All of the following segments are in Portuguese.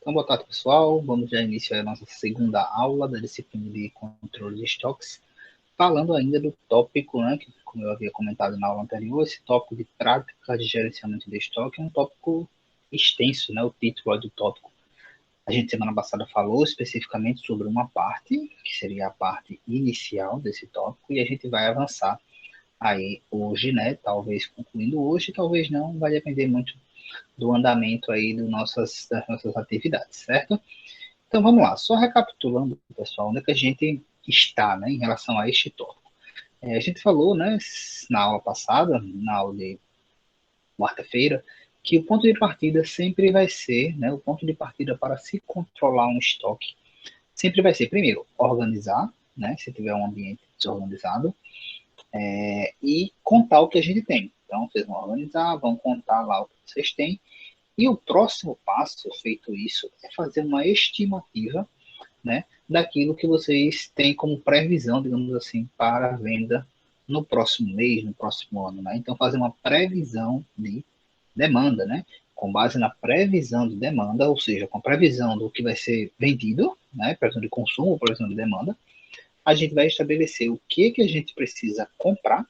Então, boa tarde, pessoal. Vamos já iniciar a nossa segunda aula da disciplina de controle de estoques, falando ainda do tópico, né, que, como eu havia comentado na aula anterior, esse tópico de prática de gerenciamento de estoque é um tópico extenso, né, o título do tópico. A gente, semana passada, falou especificamente sobre uma parte, que seria a parte inicial desse tópico, e a gente vai avançar aí hoje, né, talvez concluindo hoje, talvez não, vai depender muito do andamento aí das nossas atividades, certo? Então vamos lá, só recapitulando, pessoal, onde é que a gente está, né, em relação a este tópico. A gente falou, né, na aula passada, na aula de quarta-feira, que o ponto de partida sempre vai ser, né, o ponto de partida para se controlar um estoque, sempre vai ser, primeiro, organizar, né, se tiver um ambiente desorganizado, e contar o que a gente tem. Então, vocês vão organizar, vão contar lá o que vocês têm, e o próximo passo, feito isso, é fazer uma estimativa, né, daquilo que vocês têm como previsão, digamos assim, para a venda no próximo mês, no próximo ano. Né? Então, fazer uma previsão de demanda, né? Com base na previsão de demanda, ou seja, com a previsão do que vai ser vendido, né? Previsão de consumo, previsão de demanda, a gente vai estabelecer o que a gente precisa comprar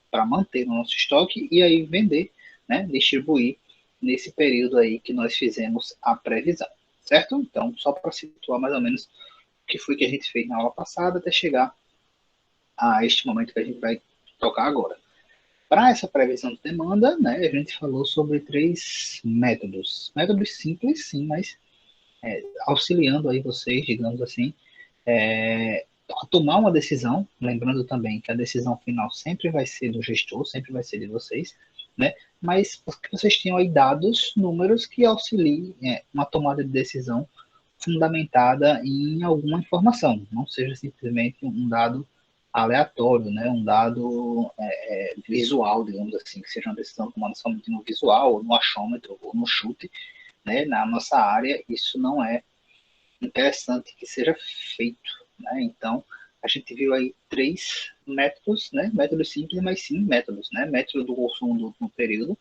para manter no nosso estoque e aí vender, né? Distribuir nesse período aí que nós fizemos a previsão, certo? Então, só para situar mais ou menos o que foi que a gente fez na aula passada até chegar a este momento que a gente vai tocar agora. Para essa previsão de demanda, né, a gente falou sobre 3 métodos. Métodos simples, sim, mas auxiliando aí vocês, digamos assim, a tomar uma decisão, lembrando também que a decisão final sempre vai ser do gestor, sempre vai ser de vocês, né? Mas porque vocês tenham aí dados, números que auxiliem uma tomada de decisão fundamentada em alguma informação, não seja simplesmente um dado aleatório, né? Um dado visual, digamos assim, que seja uma decisão tomada somente no visual, ou no achômetro, ou no chute, né? Na nossa área, isso não é interessante que seja feito, né? Então, a gente viu aí 3 métodos, né? Métodos simples, mas sim métodos, né? Método do consumo no período,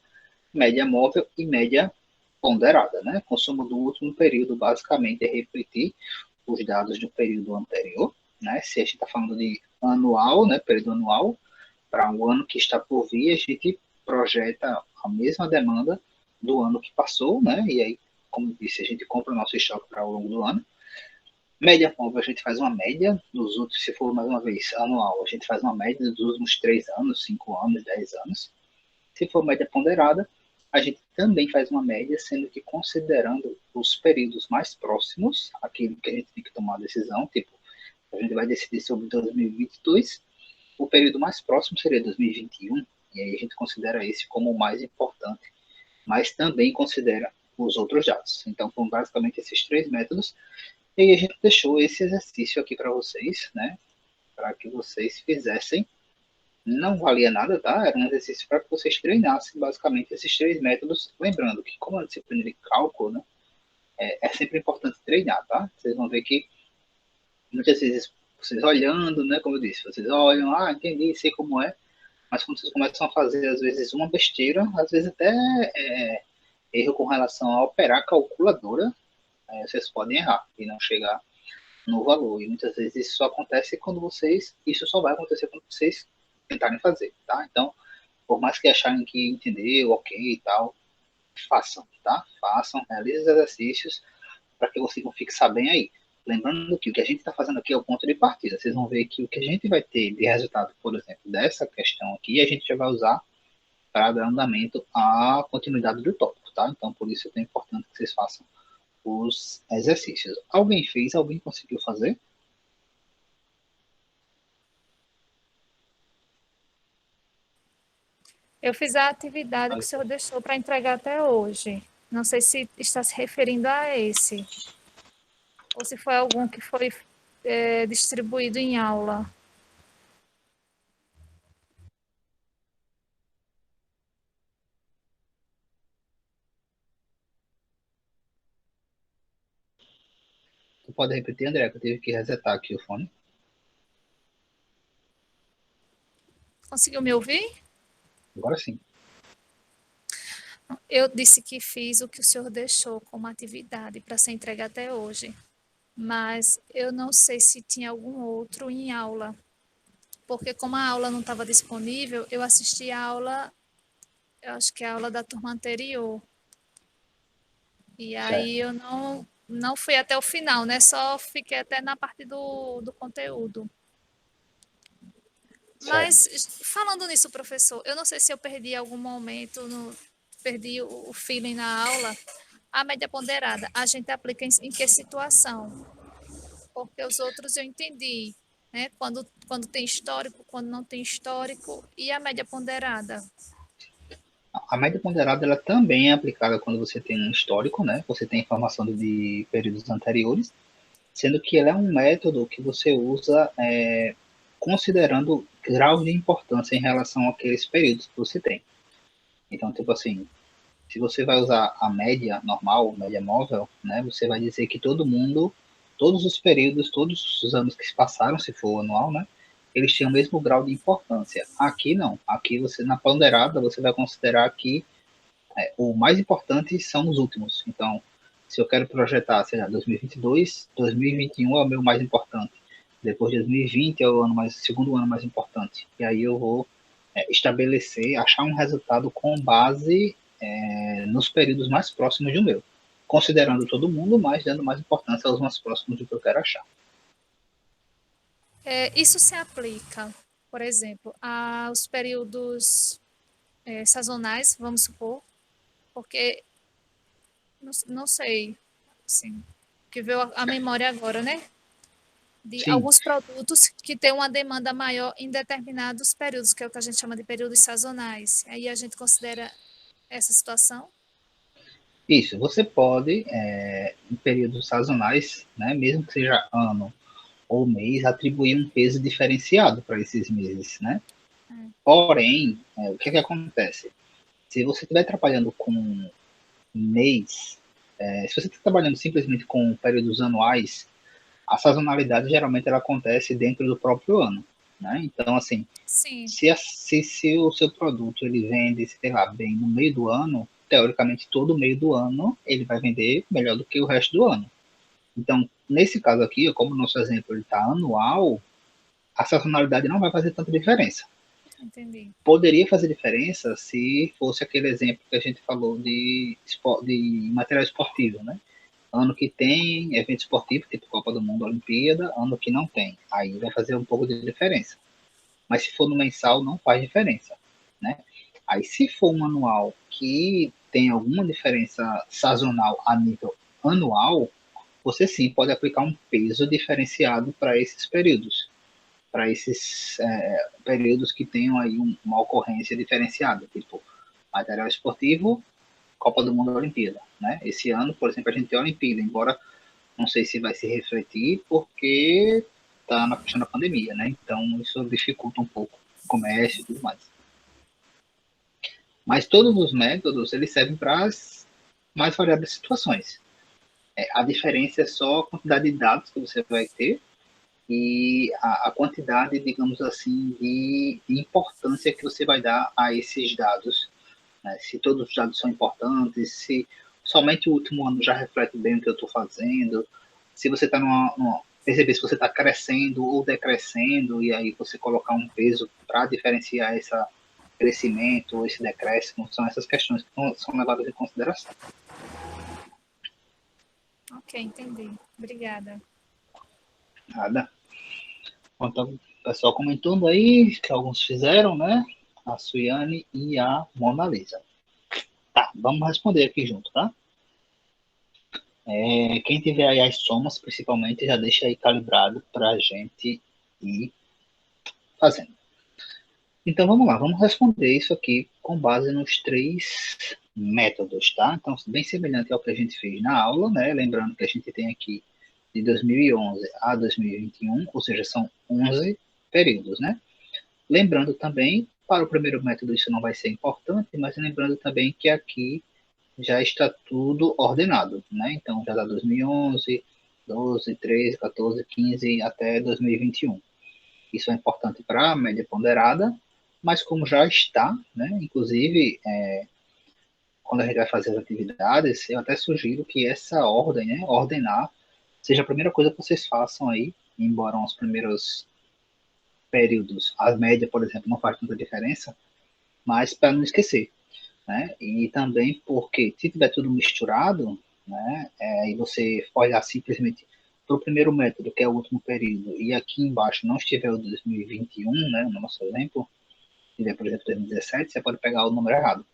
média móvel e média ponderada, né? Consumo do último período, basicamente, é refletir os dados do período anterior, né? Se a gente está falando de anual, né? Período anual, para um ano que está por vir, a gente projeta a mesma demanda do ano que passou, né? E aí, como eu disse, a gente compra o nosso estoque para ao longo do ano. Média móvel, a gente faz uma média dos outros, se for mais uma vez anual, a gente faz uma média dos últimos 3 anos, 5 anos, 10 anos. Se for média ponderada, a gente também faz uma média, sendo que considerando os períodos mais próximos, aquilo que a gente tem que tomar a decisão, tipo, a gente vai decidir sobre 2022, o período mais próximo seria 2021, e aí a gente considera esse como o mais importante, mas também considera os outros dados. Então, foram basicamente esses 3 métodos, e aí a gente deixou esse exercício aqui para vocês, né, para que vocês fizessem. Não valia nada, tá? Era um exercício para que vocês treinassem basicamente esses 3 métodos. Lembrando que, como é uma disciplina de cálculo, né, é sempre importante treinar, tá? Vocês vão ver que muitas vezes vocês olhando, né, como eu disse, vocês olham, entendi, sei como é, mas quando vocês começam a fazer, às vezes, uma besteira, às vezes até erro com relação a operar a calculadora, vocês podem errar e não chegar no valor. E muitas vezes isso só acontece quando vocês, isso só vai acontecer quando vocês tentarem fazer, tá? Então, por mais que acharem que entendeu, ok e tal, façam, tá? Façam, realizem os exercícios para que vocês não fixar bem aí. Lembrando que o que a gente está fazendo aqui é o ponto de partida. Vocês vão ver que o que a gente vai ter de resultado, por exemplo, dessa questão aqui, a gente já vai usar para dar andamento à continuidade do tópico, tá? Então, por isso é tão importante que vocês façam os exercícios. Alguém fez? Alguém conseguiu fazer? Eu fiz a atividade que o senhor deixou para entregar até hoje. Não sei se está se referindo a esse, ou se foi algum que foi distribuído em aula. Tu pode repetir, André, que eu tive que resetar aqui o fone. Conseguiu me ouvir? Agora sim. Eu disse que fiz o que o senhor deixou como atividade para ser entregue até hoje, mas eu não sei se tinha algum outro em aula, porque como a aula não estava disponível, eu assisti a aula, eu acho que é a aula da turma anterior, e aí Certo, eu não fui até o final, né? Só fiquei até na parte do conteúdo. certo. Mas falando nisso, professor, eu não sei se eu perdi algum momento, perdi o feeling na aula. A média ponderada, a gente aplica em que situação? Porque os outros eu entendi, né? Quando tem histórico, quando não tem histórico, e a média ponderada. A média ponderada ela também é aplicada quando você tem um histórico, né? Você tem informação de períodos anteriores, sendo que ela é um método que você usa considerando graus de importância em relação àqueles períodos que você tem. Então, tipo assim, se você vai usar a média normal, média móvel, né, você vai dizer que todo mundo, todos os períodos, todos os anos que se passaram, se for anual, né, eles têm o mesmo grau de importância. Aqui não. Aqui você, na ponderada, você vai considerar que o mais importante são os últimos. Então, se eu quero projetar, sei lá, 2022, 2021 é o meu mais importante. Depois de 2020 é o ano mais, segundo ano mais importante. E aí eu vou estabelecer, achar um resultado com base nos períodos mais próximos do meu, considerando todo mundo, mas dando mais importância aos mais próximos do que eu quero achar. Isso se aplica, por exemplo, aos períodos sazonais, vamos supor, porque não sei, assim, que veio a memória agora, né? De Sim, alguns produtos que têm uma demanda maior em determinados períodos, que é o que a gente chama de períodos sazonais. Aí a gente considera essa situação? isso. Você pode, em períodos sazonais, né, mesmo que seja ano ou mês, atribuir um peso diferenciado para esses meses, né? Porém, o que acontece? Se você estiver trabalhando com mês, se você está trabalhando simplesmente com períodos anuais, a sazonalidade geralmente ela acontece dentro do próprio ano, né? Então, assim, Sim, se o seu produto ele vende, sei lá, bem no meio do ano, teoricamente todo meio do ano ele vai vender melhor do que o resto do ano. Então, nesse caso aqui, como o nosso exemplo está anual, a sazonalidade não vai fazer tanta diferença. entendi. Poderia fazer diferença se fosse aquele exemplo que a gente falou de material esportivo, né? Ano que tem evento esportivo, tipo Copa do Mundo, Olimpíada, ano que não tem. Aí vai fazer um pouco de diferença. Mas se for no mensal, não faz diferença, né? Aí se for um anual que tem alguma diferença sazonal a nível anual, você sim pode aplicar um peso diferenciado para esses períodos, para esses períodos que tenham aí uma ocorrência diferenciada, tipo material esportivo, Copa do Mundo, Olimpíada, né? Esse ano, por exemplo, a gente tem a Olimpíada, embora não sei se vai se refletir porque está na questão da pandemia, né? Então isso dificulta um pouco o comércio e tudo mais. Mas todos os métodos eles servem para as mais variadas situações. A diferença é só a quantidade de dados que você vai ter e a quantidade, digamos assim, de importância que você vai dar a esses dados. Né? Se todos os dados são importantes, se somente o último ano já reflete bem o que eu estou fazendo, se você está perceber se você está crescendo ou decrescendo, e aí você colocar um peso para diferenciar esse crescimento ou esse decréscimo, são essas questões que são levadas em consideração. Ok, entendi. Obrigada. Nada. Então, o pessoal comentando aí que alguns fizeram, né? A Suiane e a Mona Lisa. Tá, vamos responder aqui junto, tá? Quem tiver aí as somas, principalmente, já deixa aí calibrado para a gente ir fazendo. Então vamos lá, vamos responder isso aqui com base nos três métodos, tá? Então, bem semelhante ao que a gente fez na aula, né? Lembrando que a gente tem aqui de 2011 a 2021, ou seja, são 11 períodos, né? Lembrando também, para o primeiro método isso não vai ser importante, mas lembrando também que aqui já está tudo ordenado, né? Então já dá 2011, 12, 13, 14, 15 até 2021. Isso é importante para a média ponderada, mas como já está, né? Inclusive quando a gente vai fazer as atividades, eu até sugiro que essa ordem, né, ordenar, seja a primeira coisa que vocês façam aí, embora os primeiros períodos, a média, por exemplo, não faz tanta diferença, mas para não esquecer, né? E também porque se tiver tudo misturado, né, e você olhar simplesmente para o primeiro método, que é o último período, e aqui embaixo não estiver o 2021, né, no nosso exemplo, tiver, por exemplo, 2017, você pode pegar o número errado.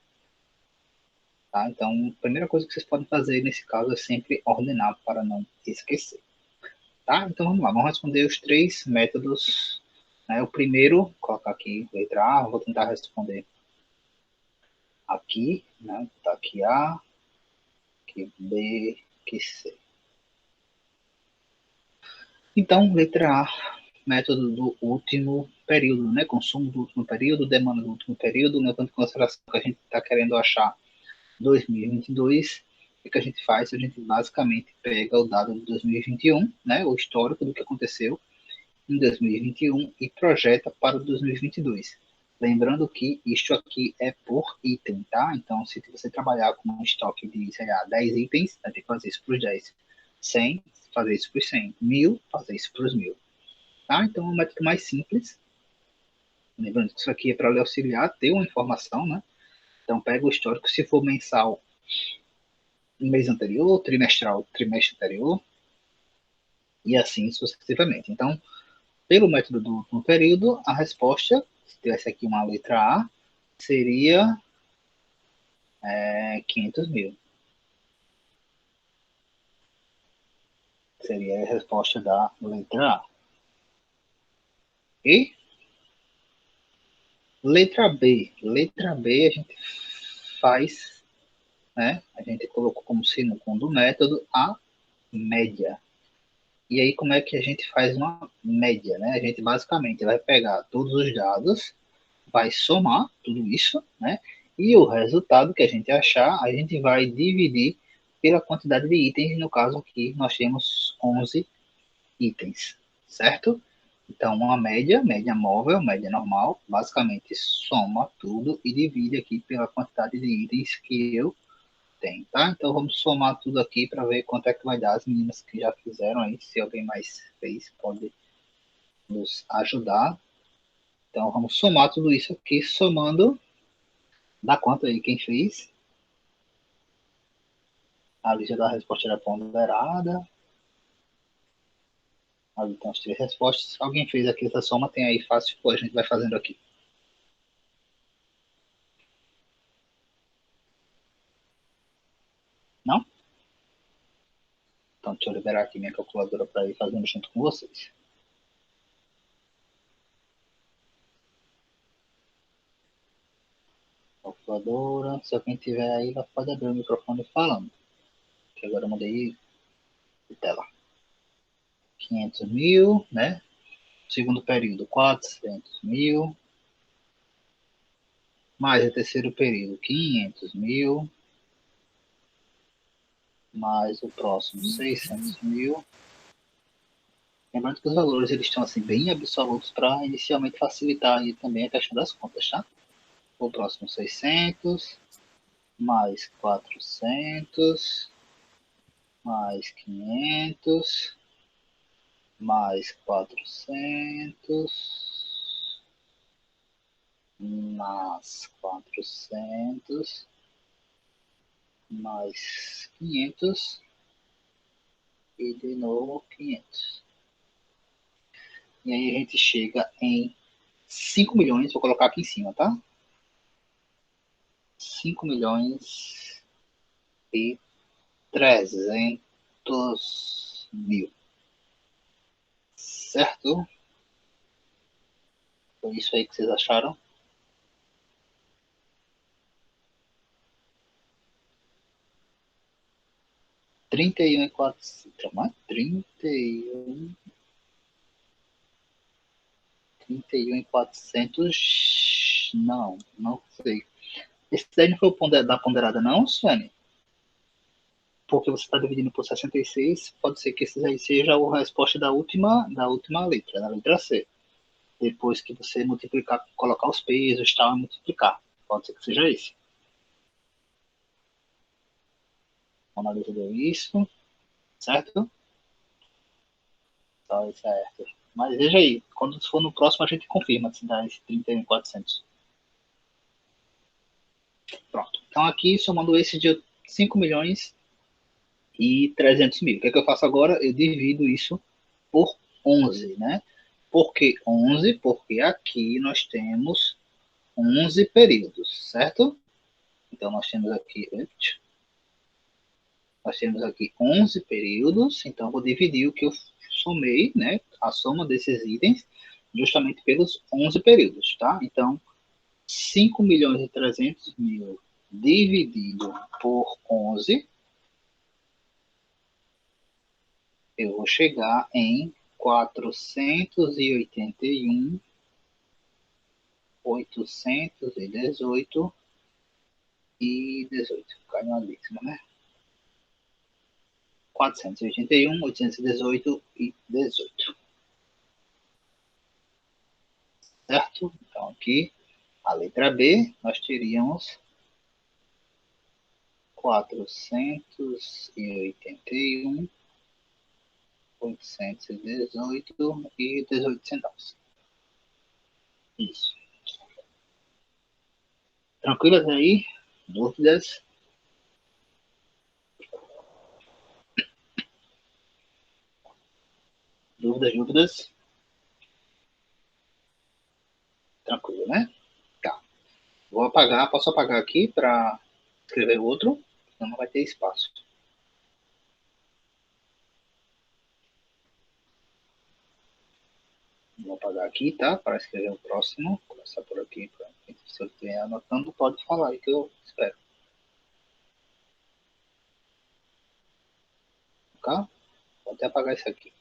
Tá? Então, a primeira coisa que vocês podem fazer nesse caso é sempre ordenar para não esquecer. Tá? Então, vamos lá, vamos responder os três métodos. Né? O primeiro, vou colocar aqui letra A, vou tentar responder aqui, né? Tá aqui A, aqui B, aqui C. Então, letra A, método do último período, né? Consumo do último período, demanda do último período, levando em consideração que a gente está querendo achar 2022, o que a gente faz? A gente basicamente pega o dado de 2021, né, o histórico do que aconteceu em 2021 e projeta para 2022. Lembrando que isto aqui é por item, tá? Então, se você trabalhar com um estoque de, sei lá, 10 itens, vai ter que fazer isso para os 10. 100, fazer isso para os 100. 1000, fazer isso para os 1000. Tá? Então, é um método mais simples. Lembrando que isso aqui é para lhe auxiliar, ter uma informação, né? Então, pega o histórico, se for mensal, no mês anterior, trimestral, trimestre anterior, e assim sucessivamente. Então, pelo método do último período, a resposta, se tivesse aqui uma letra A, seria 500 mil. Seria a resposta da letra A. E letra B. Letra B a gente faz, né? A gente colocou como sino do método a média. E aí, como é que a gente faz uma média, né? A gente basicamente vai pegar todos os dados, vai somar tudo isso, né? E o resultado que a gente achar, a gente vai dividir pela quantidade de itens. No caso aqui, nós temos 11 itens, certo? Então, uma média, média móvel, média normal, basicamente soma tudo e divide aqui pela quantidade de itens que eu tenho, tá? Então, vamos somar tudo aqui para ver quanto é que vai dar. As meninas que já fizeram aí, se alguém mais fez, pode nos ajudar. Então, vamos somar tudo isso aqui, somando. Dá quanto aí quem fez? A lista da resposta era ponderada. Ali estão as três respostas. Alguém fez aqui essa soma, tem aí fácil, pô, a gente vai fazendo aqui. Não? Então, deixa eu liberar aqui minha calculadora para ir fazendo junto com vocês. Calculadora, se alguém tiver aí, pode abrir o microfone falando. Que agora eu mudei de tela. 500 mil, né? Segundo período, 400 mil. Mais o terceiro período, 500 mil. Mais o próximo, 600 mil. Lembrando que os valores eles estão assim, bem absolutos para inicialmente facilitar aí também a questão das contas, tá? O próximo 600, mais 400, mais 500, mais 400, mais 400, mais 500 e de novo 500. E aí a gente chega em 5 milhões, vou colocar aqui em cima, tá? 5 milhões e 300 mil. Certo? Foi isso aí que vocês acharam? Trinta e 31 e 400. Não, não sei. Esse daí não foi o da ponderada, não, Suene? Porque você está dividindo por 66, pode ser que esse aí seja a resposta da última letra, da letra C. Depois que você multiplicar, colocar os pesos, tal, e multiplicar. Pode ser que seja esse. O analista deu isso, certo? Tá certo. Mas veja aí, quando for no próximo a gente confirma se dá esse 30.400. Pronto. Então aqui, somando esse de 5 milhões e 300 mil. O que é que eu faço agora? Eu divido isso por 11, né? Por que 11? Porque aqui nós temos 11 períodos, certo? Então nós temos aqui 11 períodos, então vou dividir o que eu somei, né, a soma desses itens, justamente pelos 11 períodos, tá? Então, 5 milhões e 300 mil dividido por 11, eu vou chegar em 481.818 e 18. Caiu uma décima, né? 481.818 e 18. Certo? Então, aqui, a letra B, nós teríamos 481.818 e 18 Isso. Tranquilas aí? Dúvidas? Dúvidas? Tranquilo, né? Tá. Vou apagar, posso apagar aqui para escrever outro, senão não vai ter espaço. Vou apagar aqui, tá? Para escrever o próximo. Vou começar por aqui. Se eu estiver anotando, pode falar aí que eu espero. Tá? Vou até apagar isso aqui.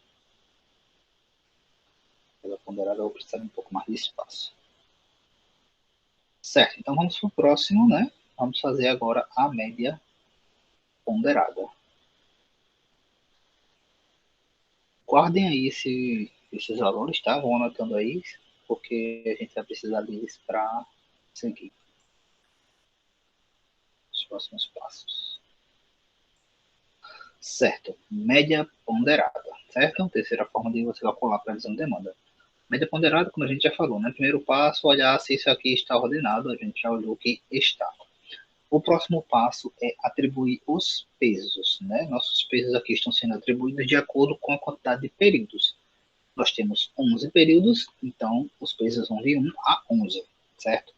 Pela ponderada, eu vou precisar de um pouco mais de espaço. Certo, então vamos para o próximo, né? Vamos fazer agora a média ponderada. Guardem aí esses valores, tá? Vão anotando aí, porque a gente vai precisar deles para seguir os próximos passos. Certo, média ponderada, certo? Terceira forma de você calcular a previsão de demanda. Média ponderada, como a gente já falou, né? Primeiro passo, olhar se isso aqui está ordenado, a gente já olhou que está. O próximo passo é atribuir os pesos, né? Nossos pesos aqui estão sendo atribuídos de acordo com a quantidade de períodos. Nós temos 11 períodos, então os pesos vão de 1 a 11, certo?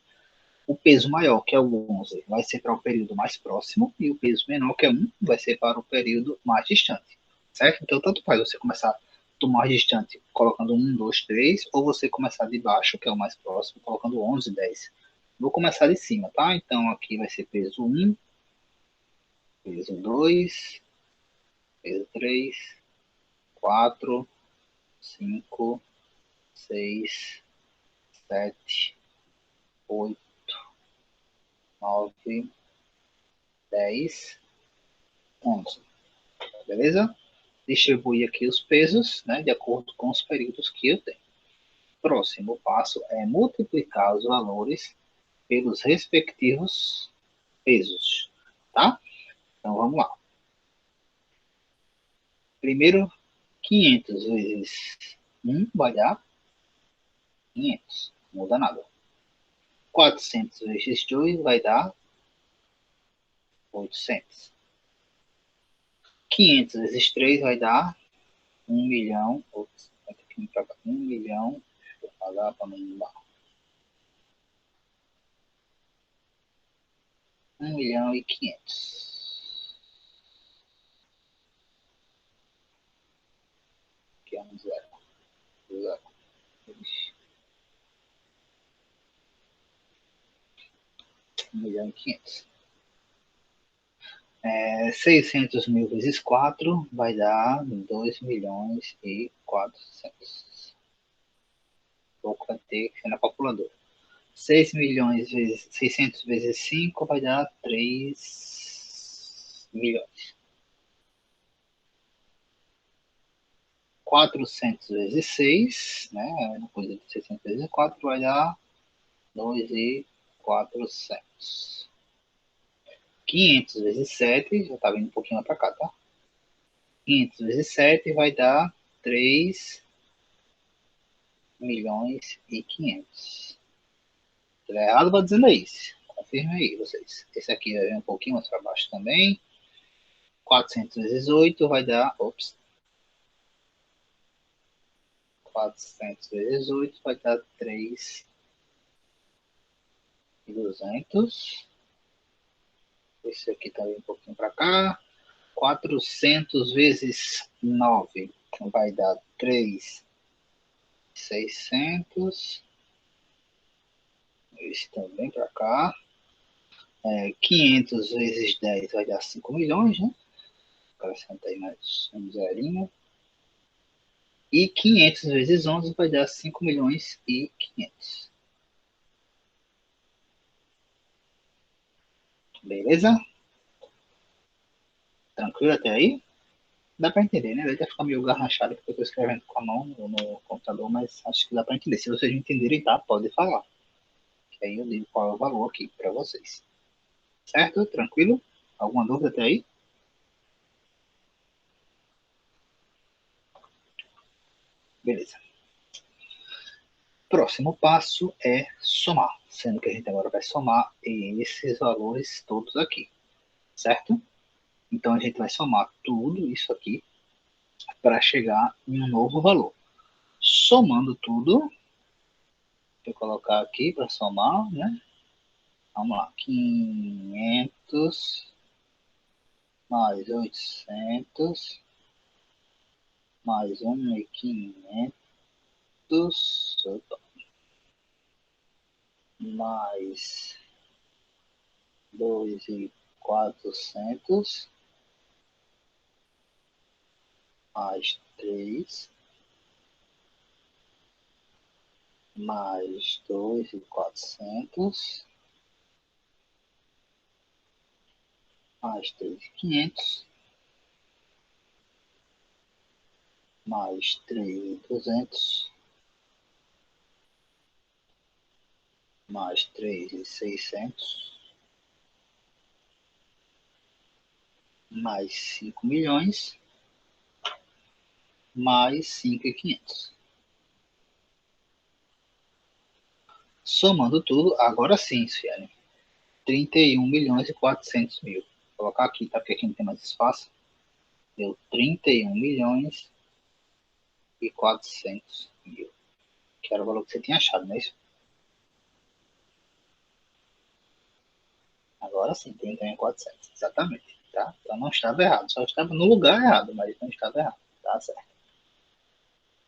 O peso maior, que é o 11, vai ser para o período mais próximo, e o peso menor, que é 1, vai ser para o período mais distante, certo? Então, tanto faz você começar do mais distante colocando 1, 2, 3, ou você começar de baixo, que é o mais próximo, colocando 11, 10. Vou começar de cima, tá? Então, aqui vai ser peso 1, peso 2, peso 3, 4, 5, 6, 7, 8, 9, 10, 11. Beleza? Distribuir aqui os pesos, né, de acordo com os períodos que eu tenho. Próximo passo é multiplicar os valores pelos respectivos pesos, tá? Então vamos lá. Primeiro, 500 vezes 1 vai dar 500, não muda nada. 400 vezes 2 vai dar 800. 500 vezes 3 vai dar 1 milhão. Ops, vai ter que ir para 1 milhão. Deixa eu pagar para não mudar. 1 milhão e 500. Aqui é um zero. Zero. 1 milhão e 500. 600 mil vezes 4 vai dar 2 milhões e 400. Pouco vai ter que ser na calculadora. 6 milhões vezes 600 vezes 5 vai dar 3 milhões. 400 vezes 6, né? Uma coisa de 600 vezes 4 vai dar 2.400. 500 vezes 7, já está vindo um pouquinho para cá, tá? 500 vezes 7 vai dar 3 milhões e 500. Se tiver errado, vou dizendo isso. Confirme aí, vocês. Esse aqui vai vir um pouquinho mais para baixo também. 400 vezes 8 vai dar... Ops. 400 vezes 8 vai dar 3.200. Esse aqui tá um pouquinho para cá. 400 vezes 9 vai dar 3.600. Esse também para cá. 500 vezes 10 vai dar 5 milhões, né? Acrescenta aí mais um zerinho. E 500 vezes 11 vai dar 5 milhões e 500. Beleza? Tranquilo até aí? Dá para entender, né? Deve ficar meio garrachado porque eu estou escrevendo com a mão no computador, mas acho que dá para entender. Se vocês entenderem, tá? Pode falar. Que aí eu digo qual é o valor aqui para vocês. Certo? Tranquilo? Alguma dúvida até aí? Beleza. Próximo passo é somar, sendo que a gente agora vai somar esses valores todos aqui, certo? Então a gente vai somar tudo isso aqui para chegar em um novo valor. Somando tudo, vou colocar aqui para somar, né? Vamos lá, 500 mais 800 mais 1.500 mais 2.400 mais 3 mais 2.400 mais 3.500 mais 3.200 mais 3.600 mais 5 milhões mais 5.500. Somando tudo, agora sim, Ciane, 31.400.000. Vou colocar aqui, tá? Porque aqui não tem mais espaço. Deu 31.400.000. Que era o valor que você tinha achado, não é isso? Agora sim, 31.400. Exatamente. Tá? Então não estava errado. Só estava no lugar errado, mas não estava errado. Tá certo.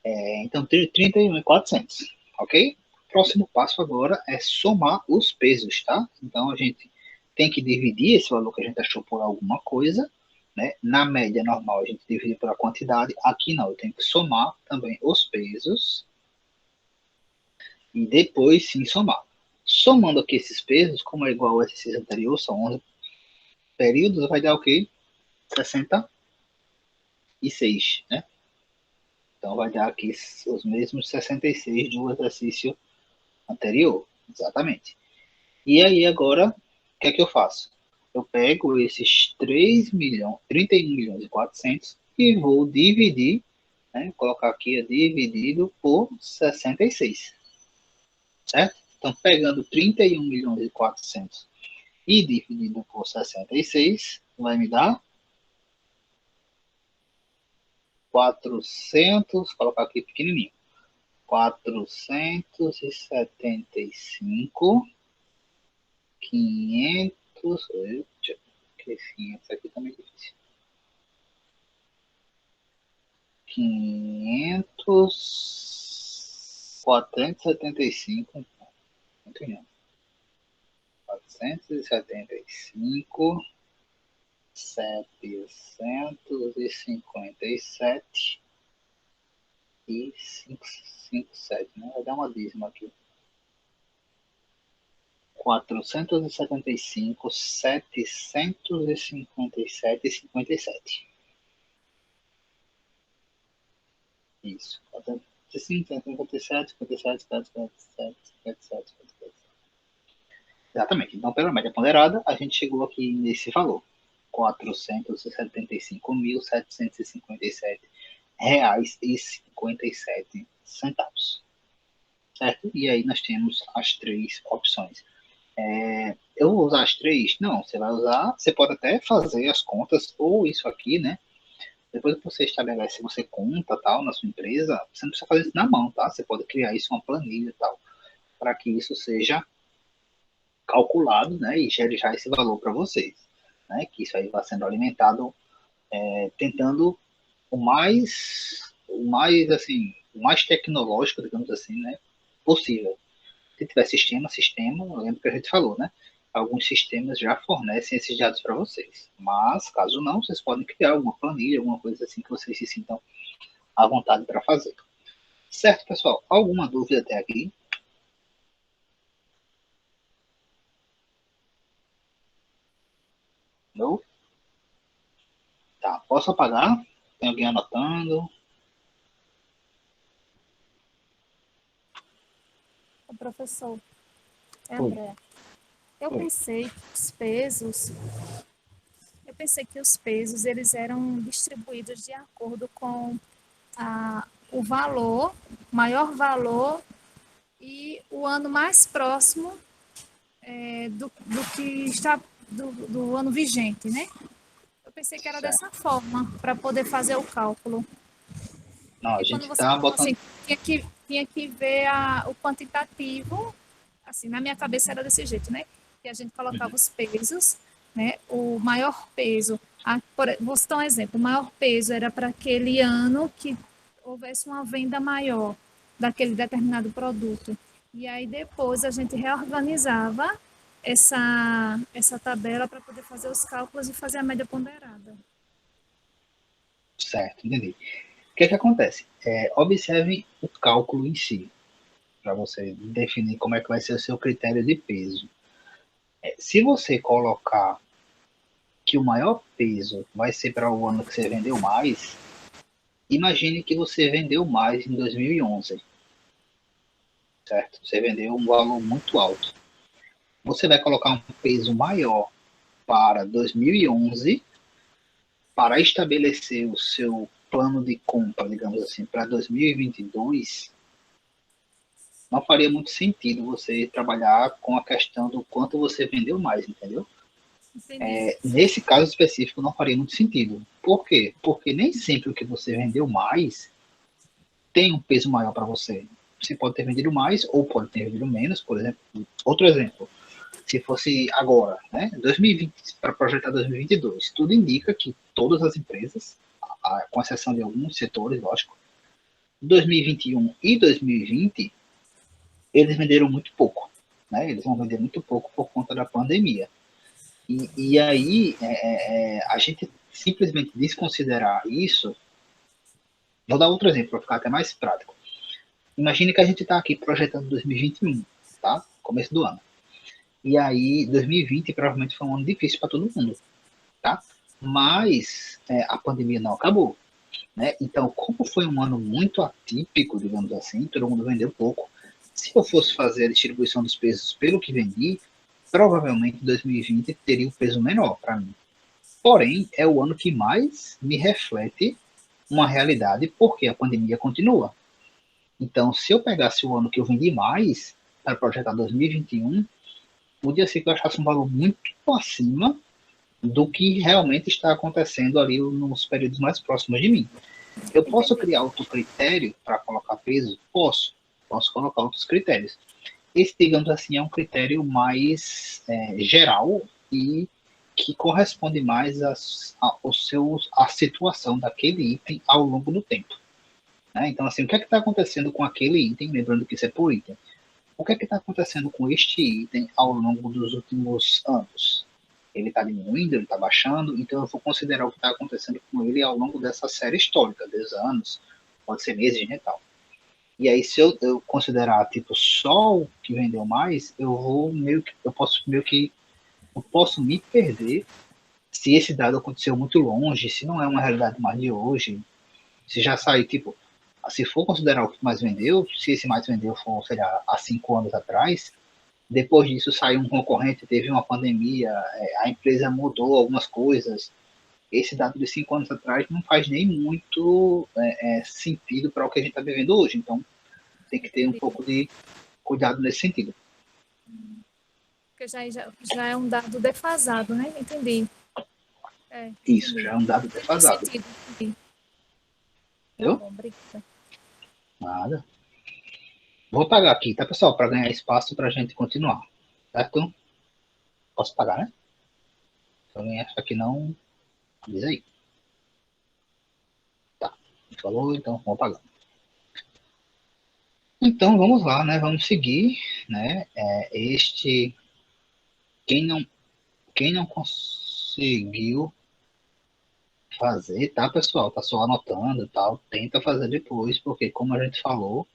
Então, 31.400. Ok? Próximo passo agora é somar os pesos, tá? Então a gente tem que dividir esse valor que a gente achou por alguma coisa, né? Na média normal a gente divide pela quantidade, aqui não, eu tenho que somar também os pesos e depois sim somar. Somando aqui esses pesos, como é igual ao exercício anterior, são 11 períodos, vai dar o quê? 66, né? Então vai dar aqui os mesmos 66 do exercício anterior, exatamente. E aí agora, o que é que eu faço? Eu pego esses 3 milhões, 31 milhões e 400 e vou dividir, né, colocar aqui dividido por 66, certo? Então, pegando 31 milhões e 400 e dividido por 66, vai me dar 400, colocar aqui pequenininho, 475, 500, que 500 aqui também é difícil. 500, 475, muito não. 475, 757 e 557, né? Vou dar uma dízima aqui. 475, 757 e 57. Isso. 455, 57, 57, 57, 57, 57, 57. Exatamente. Então, pela média ponderada, a gente chegou aqui nesse valor. R$ 475.757,57. Certo? E aí nós temos as três opções. Eu vou usar as três? Não, você vai usar, você pode até fazer as contas, ou isso aqui, né? Depois que você estabelece, você conta tal na sua empresa, você não precisa fazer isso na mão, tá? Você pode criar isso uma planilha e tal, para que isso seja calculado, né? E gere já esse valor para vocês, né? Que isso aí vai sendo alimentado, tentando o mais tecnológico, digamos assim, né? Possível. Se tiver sistema, eu lembro que a gente falou, né? Alguns sistemas já fornecem esses dados para vocês. Mas, caso não, vocês podem criar alguma planilha, alguma coisa assim que vocês se sintam à vontade para fazer. Certo, pessoal? Alguma dúvida até aqui? Não? Tá, posso apagar? Tem alguém anotando? O professor, é Oi, André. Eu oi. pensei que os pesos, eu pensei que os pesos eles eram distribuídos de acordo com o valor, maior valor e o ano mais próximo do que está do ano vigente, né? Eu pensei que era Certo. dessa forma para poder fazer o cálculo. Não, a E quando gente você tá falou botando. assim, tinha que ver o quantitativo, assim, na minha cabeça era desse jeito, né? Que a gente colocava os pesos, né? O maior peso, vou citar um exemplo, o maior peso era para aquele ano que houvesse uma venda maior daquele determinado produto. E aí depois a gente reorganizava essa tabela para poder fazer os cálculos e fazer a média ponderada. Certo, entendi. O que é que acontece? Observe o cálculo em si, para você definir como é que vai ser o seu critério de peso. Se você colocar que o maior peso vai ser para o ano que você vendeu mais, imagine que você vendeu mais em 2011, certo? Você vendeu um valor muito alto. Você vai colocar um peso maior para 2011 para estabelecer o seu plano de compra, digamos assim, para 2022. Não faria muito sentido você trabalhar com a questão do quanto você vendeu mais, entendeu? Entendi. Nesse caso específico, não faria muito sentido. Por quê? Porque nem sempre o que você vendeu mais tem um peso maior para você. Você pode ter vendido mais ou pode ter vendido menos, por exemplo. Outro exemplo, se fosse agora, né, 2020, para projetar 2022, tudo indica que todas as empresas, com exceção de alguns setores, lógico, 2021 e 2020, eles venderam muito pouco. Né? Eles vão vender muito pouco por conta da pandemia. E aí, a gente simplesmente desconsiderar isso. Vou dar outro exemplo para ficar até mais prático. Imagine que a gente está aqui projetando 2021, tá? Começo do ano. E aí, 2020 provavelmente foi um ano difícil para todo mundo, tá? Mas a pandemia não acabou, né? Então, como foi um ano muito atípico, digamos assim, todo mundo vendeu pouco. Se eu fosse fazer a distribuição dos pesos pelo que vendi, provavelmente 2020 teria um peso menor para mim. Porém, é o ano que mais me reflete uma realidade, porque a pandemia continua. Então, se eu pegasse o ano que eu vendi mais para projetar 2021, podia ser que eu achasse um valor muito acima do que realmente está acontecendo ali nos períodos mais próximos de mim. Eu posso Entendi. criar outro critério para colocar peso? Posso. Posso colocar outros critérios. Esse, digamos assim, é um critério mais geral e que corresponde mais à situação daquele item ao longo do tempo. Né? Então, assim, o que é que está acontecendo com aquele item, lembrando que isso é por item, o que é que está acontecendo com este item ao longo dos últimos anos? Ele está diminuindo, ele está baixando, então eu vou considerar o que está acontecendo com ele ao longo dessa série histórica, 10 anos, pode ser meses, né, tal. E aí, se eu considerar, tipo, só o que vendeu mais, eu posso me perder se esse dado aconteceu muito longe, se não é uma realidade mais de hoje, se já saiu, tipo, se for considerar o que mais vendeu, se esse mais vendeu for, sei lá, há 5 anos atrás, depois disso saiu um concorrente, teve uma pandemia, a empresa mudou algumas coisas. Esse dado de 5 anos atrás não faz nem muito sentido para o que a gente está vivendo hoje. Então, tem que ter um pouco de cuidado nesse sentido. Porque já é um dado defasado, né? Entendi. Isso, já é um dado defasado. Tá bom, obrigada. Nada. Vou pagar aqui, tá, pessoal? Para ganhar espaço para a gente continuar. Certo? Posso pagar, né? Se alguém achar que não, diz aí. Tá. Falou, então vou pagar. Então, vamos lá, né? Vamos seguir, né? Quem não conseguiu fazer, tá, pessoal? Tá só anotando e tal. Tenta fazer depois, porque como a gente falou,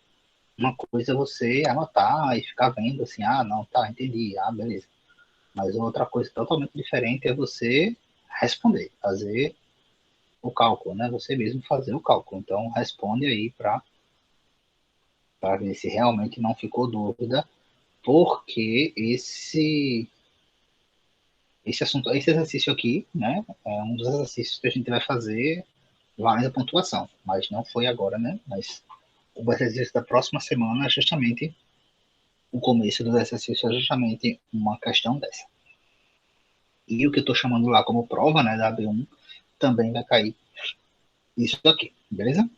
uma coisa é você anotar e ficar vendo assim, não, tá, entendi, beleza. Mas outra coisa totalmente diferente é você responder, fazer o cálculo, né? Você mesmo fazer o cálculo. Então, responde aí para ver se realmente não ficou dúvida, porque esse assunto, esse exercício aqui, né, é um dos exercícios que a gente vai fazer valendo a pontuação, mas não foi agora, né? Mas o exercício da próxima semana é justamente o começo do exercício, é justamente uma questão dessa. E o que eu estou chamando lá como prova, né, da B1, também vai cair isso aqui, beleza?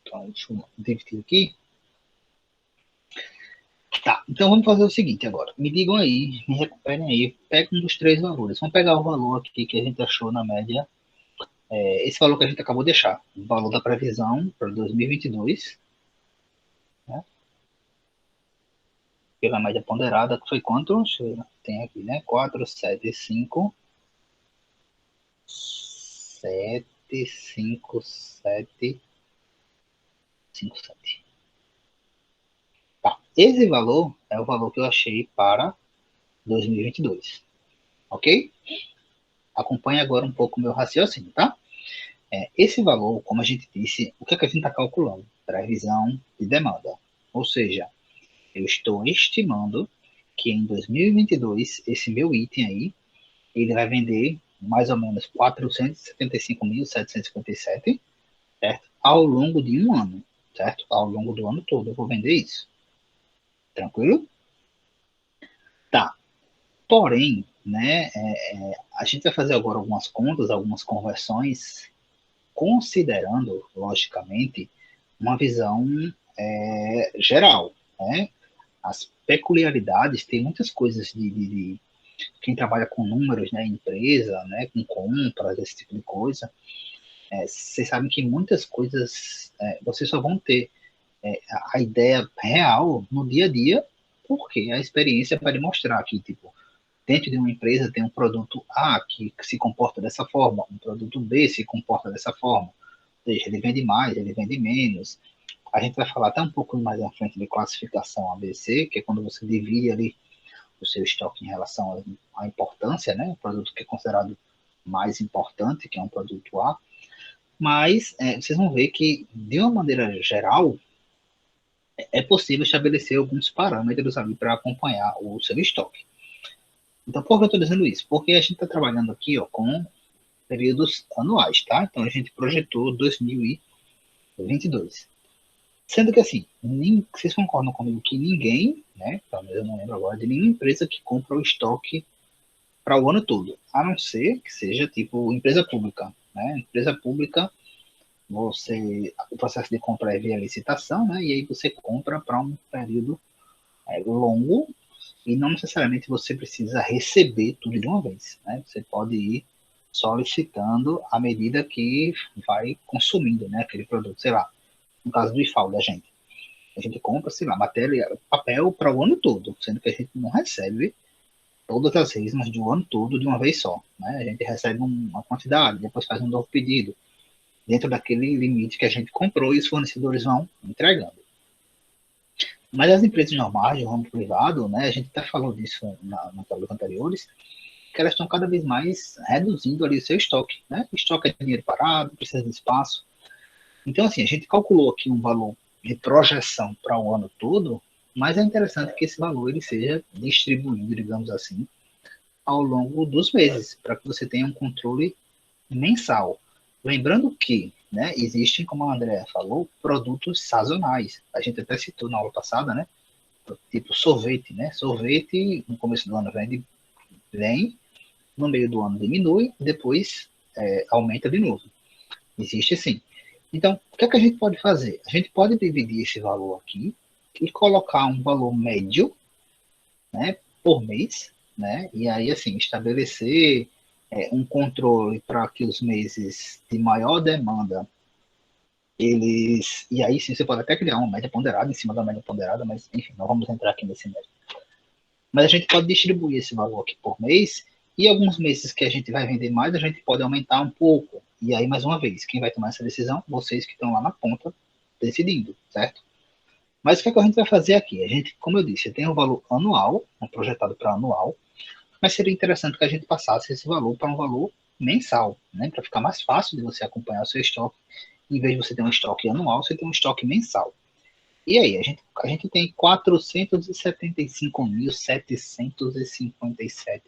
Então, deixa eu dividir aqui. Tá, então vamos fazer o seguinte agora. Me digam aí, me recuperem aí, pega um dos 3 valores. Vamos pegar o valor aqui que a gente achou na média, esse valor que a gente acabou de deixar, o valor da previsão para 2022, né? Pela média ponderada, que foi quanto? Tem aqui, né? 4, 7, 5, 7, 5, 7, 5, 7. Tá, esse valor é o valor que eu achei para 2022, ok? Acompanhe agora um pouco o meu raciocínio, tá? Esse valor, como a gente disse, o que, é que a gente está calculando? Previsão de demanda. Ou seja, eu estou estimando que em 2022, esse meu item aí, ele vai vender mais ou menos 475.757, certo? Ao longo de um ano, certo? Ao longo do ano todo eu vou vender isso. Tranquilo? Tá. Porém, né, a gente vai fazer agora algumas contas, algumas conversões, considerando, logicamente, uma visão geral, né? As peculiaridades, tem muitas coisas de quem trabalha com números, né, empresa, né, com compras, esse tipo de coisa. Vocês sabem que muitas coisas vocês só vão ter a ideia real no dia a dia, porque a experiência vai mostrar que, tipo, dentro de uma empresa tem um produto A que se comporta dessa forma, um produto B se comporta dessa forma. Ou seja, ele vende mais, ele vende menos. A gente vai falar até um pouco mais à frente de classificação ABC, que é quando você divide ali o seu estoque em relação à importância, né? O produto que é considerado mais importante, que é um produto A. Mas vocês vão ver que, de uma maneira geral, é possível estabelecer alguns parâmetros ali para acompanhar o seu estoque. Então, por que eu estou dizendo isso? Porque a gente está trabalhando aqui com períodos anuais, tá? Então, a gente projetou 2022. Sendo que, assim, vocês concordam comigo que ninguém, né? Pelo menos eu não lembro agora de nenhuma empresa que compra o estoque para o ano todo, a não ser que seja, tipo, empresa pública, né? Empresa pública, o processo de compra é via licitação, né? E aí você compra para um período longo e não necessariamente você precisa receber tudo de uma vez, né? Você pode ir solicitando à medida que vai consumindo, né, aquele produto, sei lá, no caso do IFAL da gente. A gente compra, sei lá, matéria, papel para o ano todo, sendo que a gente não recebe todas as resmas do ano todo de uma vez só, né? A gente recebe uma quantidade, depois faz um novo pedido, dentro daquele limite que a gente comprou e os fornecedores vão entregando. Mas as empresas normais, de ramo privado, né, a gente até falou disso nas aulas anteriores, que elas estão cada vez mais reduzindo ali o seu estoque, né? Estoque é dinheiro parado, precisa de espaço. Então, assim, a gente calculou aqui um valor de projeção para o ano todo Mas é interessante que esse valor ele seja distribuído, digamos assim, ao longo dos meses, para que você tenha um controle mensal. Lembrando que, né, existem, como a Andrea falou, produtos sazonais. A gente até citou na aula passada, né? Tipo sorvete, né? Sorvete no começo do ano vem, no meio do ano diminui, depois aumenta de novo. Existe sim. Então, o que é que a gente pode fazer? A gente pode dividir esse valor aqui e colocar um valor médio, né, por mês, né? E aí, assim, estabelecer um controle para que os meses de maior demanda eles. E aí sim você pode até criar uma média ponderada em cima da média ponderada, mas enfim, não vamos entrar aqui nesse médio. Mas a gente pode distribuir esse valor aqui por mês, e alguns meses que a gente vai vender mais, a gente pode aumentar um pouco. E aí, mais uma vez, quem vai tomar essa decisão? Vocês que estão lá na ponta decidindo, certo? Mas o que, é que a gente vai fazer aqui? A gente, como eu disse, tem um valor anual, projetado para anual, mas seria interessante que a gente passasse esse valor para um valor mensal, né? Para ficar mais fácil de você acompanhar o seu estoque. Em vez de você ter um estoque anual, você tem um estoque mensal. E aí, a gente tem 475.757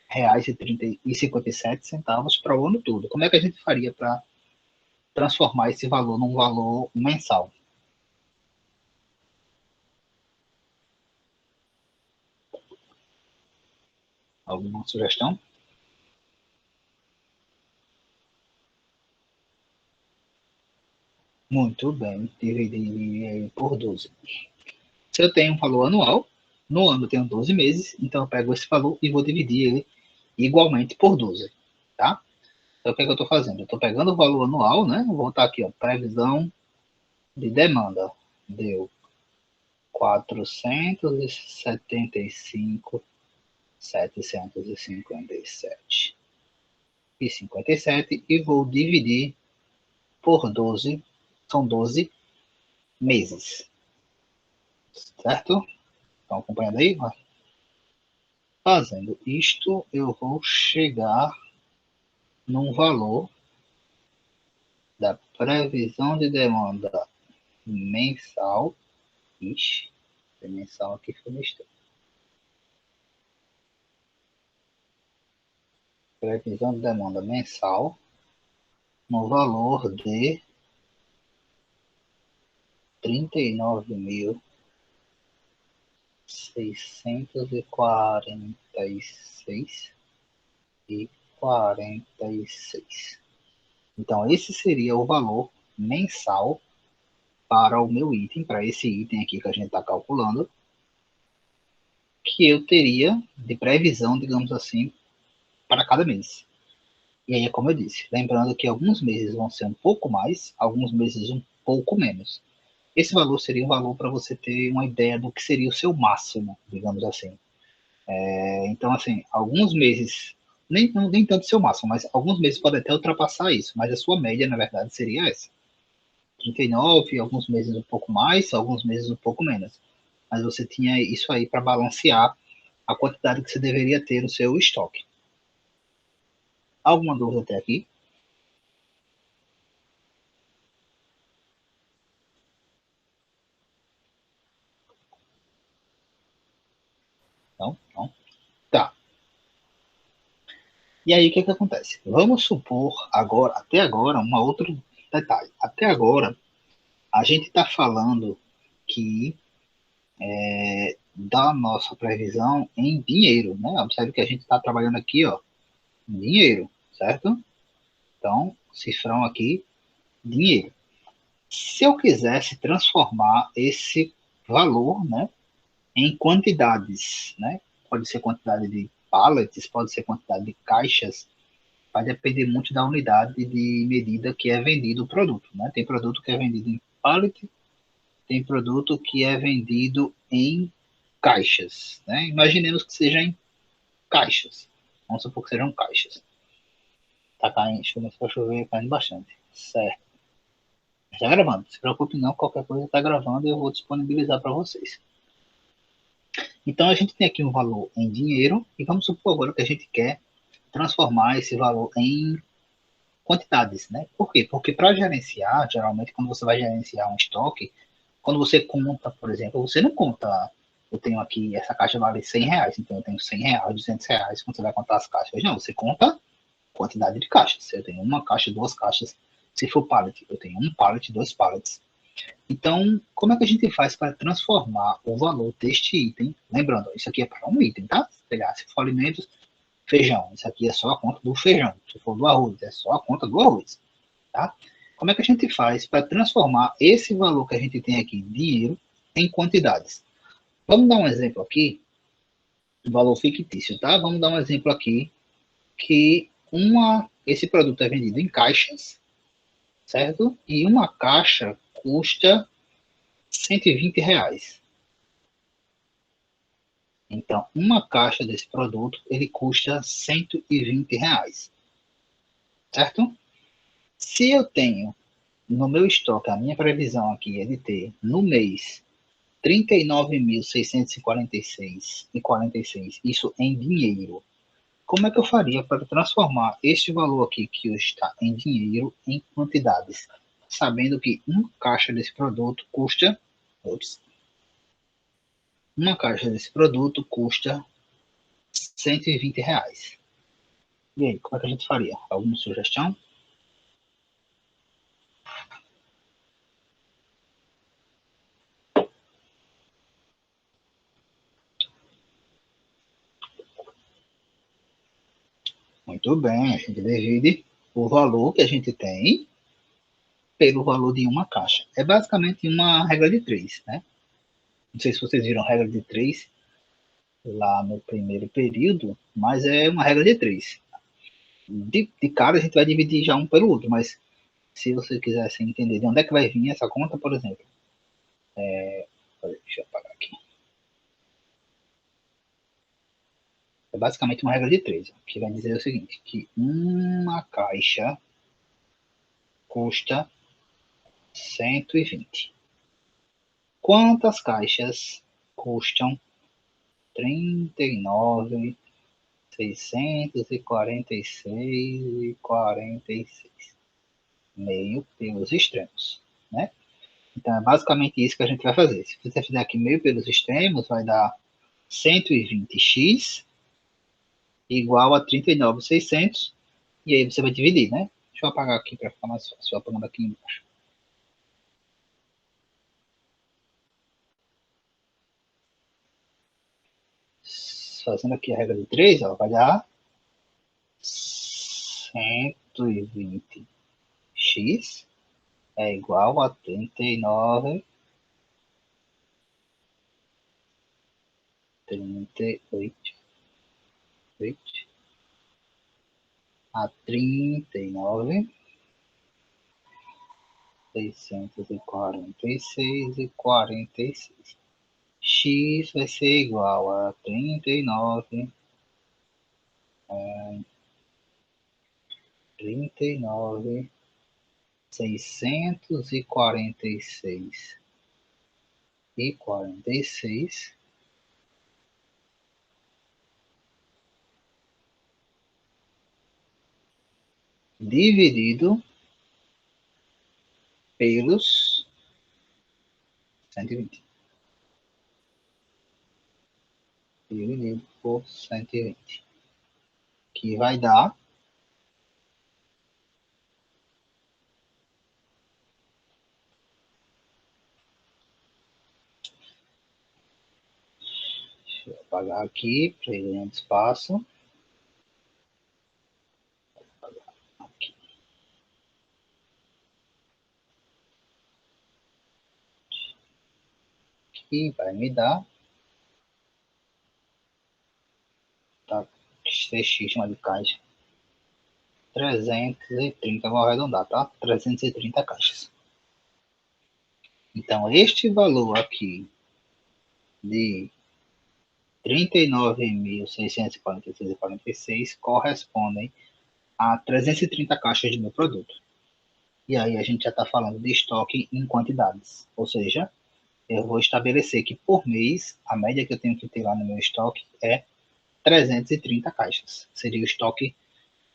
reais e 57 centavos para o ano todo. Como é que a gente faria para transformar esse valor num valor mensal? Alguma sugestão? Muito bem, dividir por 12. Se eu tenho um valor anual, no ano eu tenho 12 meses, então eu pego esse valor e vou dividir ele igualmente por 12, tá? Então o que, é que eu estou fazendo? Eu estou pegando o valor anual, né? Vou botar aqui, ó, previsão de demanda. Deu 475.757 e vou dividir por 12, são 12 meses, certo? Estão acompanhando aí? Fazendo isto, eu vou chegar num valor da previsão de demanda mensal. Ixi, mensal aqui foi mistério. Previsão de demanda mensal no valor de 39.646,46. Então, esse seria o valor mensal para o meu item, para esse item aqui que a gente está calculando, que eu teria de previsão, digamos assim, para cada mês. E aí é como eu disse, lembrando que alguns meses vão ser um pouco mais, alguns meses um pouco menos. Esse valor seria um valor para você ter uma ideia do que seria o seu máximo, digamos assim. Então, assim, alguns meses, nem tanto seu máximo, mas alguns meses podem até ultrapassar isso, mas a sua média, na verdade, seria essa. 39, alguns meses um pouco mais, alguns meses um pouco menos. Mas você tinha isso aí para balancear a quantidade que você deveria ter no seu estoque. Alguma dúvida até aqui? Não? Não? Tá. E aí, o que acontece? Vamos supor agora, até agora, um outro detalhe. Até agora, a gente está falando que da nossa previsão em dinheiro, né? Observe que a gente está trabalhando aqui, ó, em dinheiro, certo? Então, cifrão aqui, dinheiro. Se eu quisesse transformar esse valor, né, em quantidades, né? Pode ser quantidade de pallets, pode ser quantidade de caixas, vai depender muito da unidade de medida que é vendido o produto, né? Tem produto que é vendido em pallet, tem produto que é vendido em caixas, né? Imaginemos que seja em caixas. Vamos supor que sejam caixas. Tá caindo, começou a chover, caindo bastante. Certo. Já gravando, não se preocupe não, qualquer coisa está gravando e eu vou disponibilizar para vocês. Então a gente tem aqui um valor em dinheiro e vamos supor agora que a gente quer transformar esse valor em quantidades, né? Por quê? Porque para gerenciar, geralmente quando você vai gerenciar um estoque, Quando você conta, por exemplo, você não conta, eu tenho aqui, essa caixa vale R$100, então eu tenho R$100, R$200, quando você vai contar as caixas. Não, você conta quantidade de caixas. Eu tenho uma caixa, duas caixas. Se for pallet, eu tenho um pallet, dois pallets. Então, como é que a gente faz para transformar o valor deste item? Lembrando, isso aqui é para um item, tá? Se for alimentos, feijão, isso aqui é só a conta do feijão. Se for do arroz, é só a conta do arroz, tá? Como é que a gente faz para transformar esse valor que a gente tem aqui, dinheiro, em quantidades? Vamos dar um exemplo aqui, um valor fictício, tá? Vamos dar um exemplo aqui que esse produto é vendido em caixas, certo? E uma caixa custa R$120. Então, uma caixa desse produto, ele custa R$120, certo? Se eu tenho no meu estoque, a minha previsão aqui é de ter, no mês, 39.646,46, isso em dinheiro. Como é que eu faria para transformar este valor aqui, que está em dinheiro, em quantidades? Sabendo que uma caixa desse produto custa... uma caixa desse produto custa R$120. E aí, como é que a gente faria? Alguma sugestão? Muito bem, a gente divide o valor que a gente tem pelo valor de uma caixa. É basicamente uma regra de 3, né? Não sei se vocês viram a regra de 3 lá no primeiro período, mas é uma regra de 3. De cara a gente vai dividir já um pelo outro, mas se você quisesse entender de onde é que vai vir essa conta, por exemplo, deixa eu apagar aqui. É basicamente uma regra de 3, que vai dizer o seguinte, que uma caixa custa 120. Quantas caixas custam 39.646,46? Meio pelos extremos, né? Então é basicamente isso que a gente vai fazer. Se você fizer aqui meio pelos extremos, vai dar 120x igual a 39.600, e aí você vai dividir, né? Deixa eu apagar aqui para ficar mais fácil, apagando aqui embaixo. Fazendo aqui a regra de 3, ó, vai dar 120x é igual a 38 a 39.646,46. X vai ser igual a 39.646,46 dividido pelos 120. Dividido por 120. Que vai dar 'deixa eu apagar aqui para ir ganhando espaço. Aqui. Que vai me dar, tá, CX chama de caixa, 330, vou arredondar, tá? 330 caixas. Então, este valor aqui de 39.646,46 correspondem a 330 caixas de meu produto. E aí a gente já está falando de estoque em quantidades. Ou seja, eu vou estabelecer que por mês, a média que eu tenho que ter lá no meu estoque é 330 caixas. Seria o estoque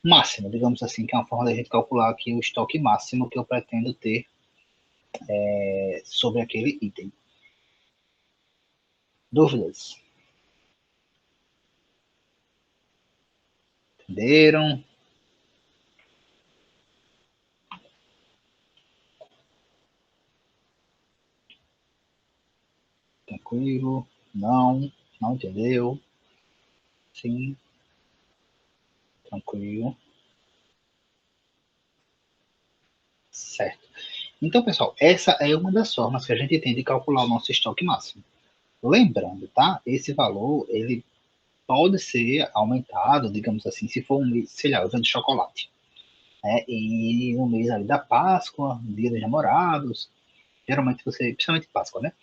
máximo, digamos assim, que é uma forma da gente calcular aqui o estoque máximo que eu pretendo ter sobre aquele item. Dúvidas? Entenderam? Tranquilo? Não? Não entendeu? Sim? Tranquilo? Certo. Então, pessoal, essa é uma das formas que a gente tem de calcular o nosso estoque máximo. Lembrando, tá? Esse valor, ele pode ser aumentado, digamos assim, se for um mês, sei lá, eu vendo chocolate, né? E no mês ali da Páscoa, Dia dos Namorados, geralmente você, principalmente Páscoa, né?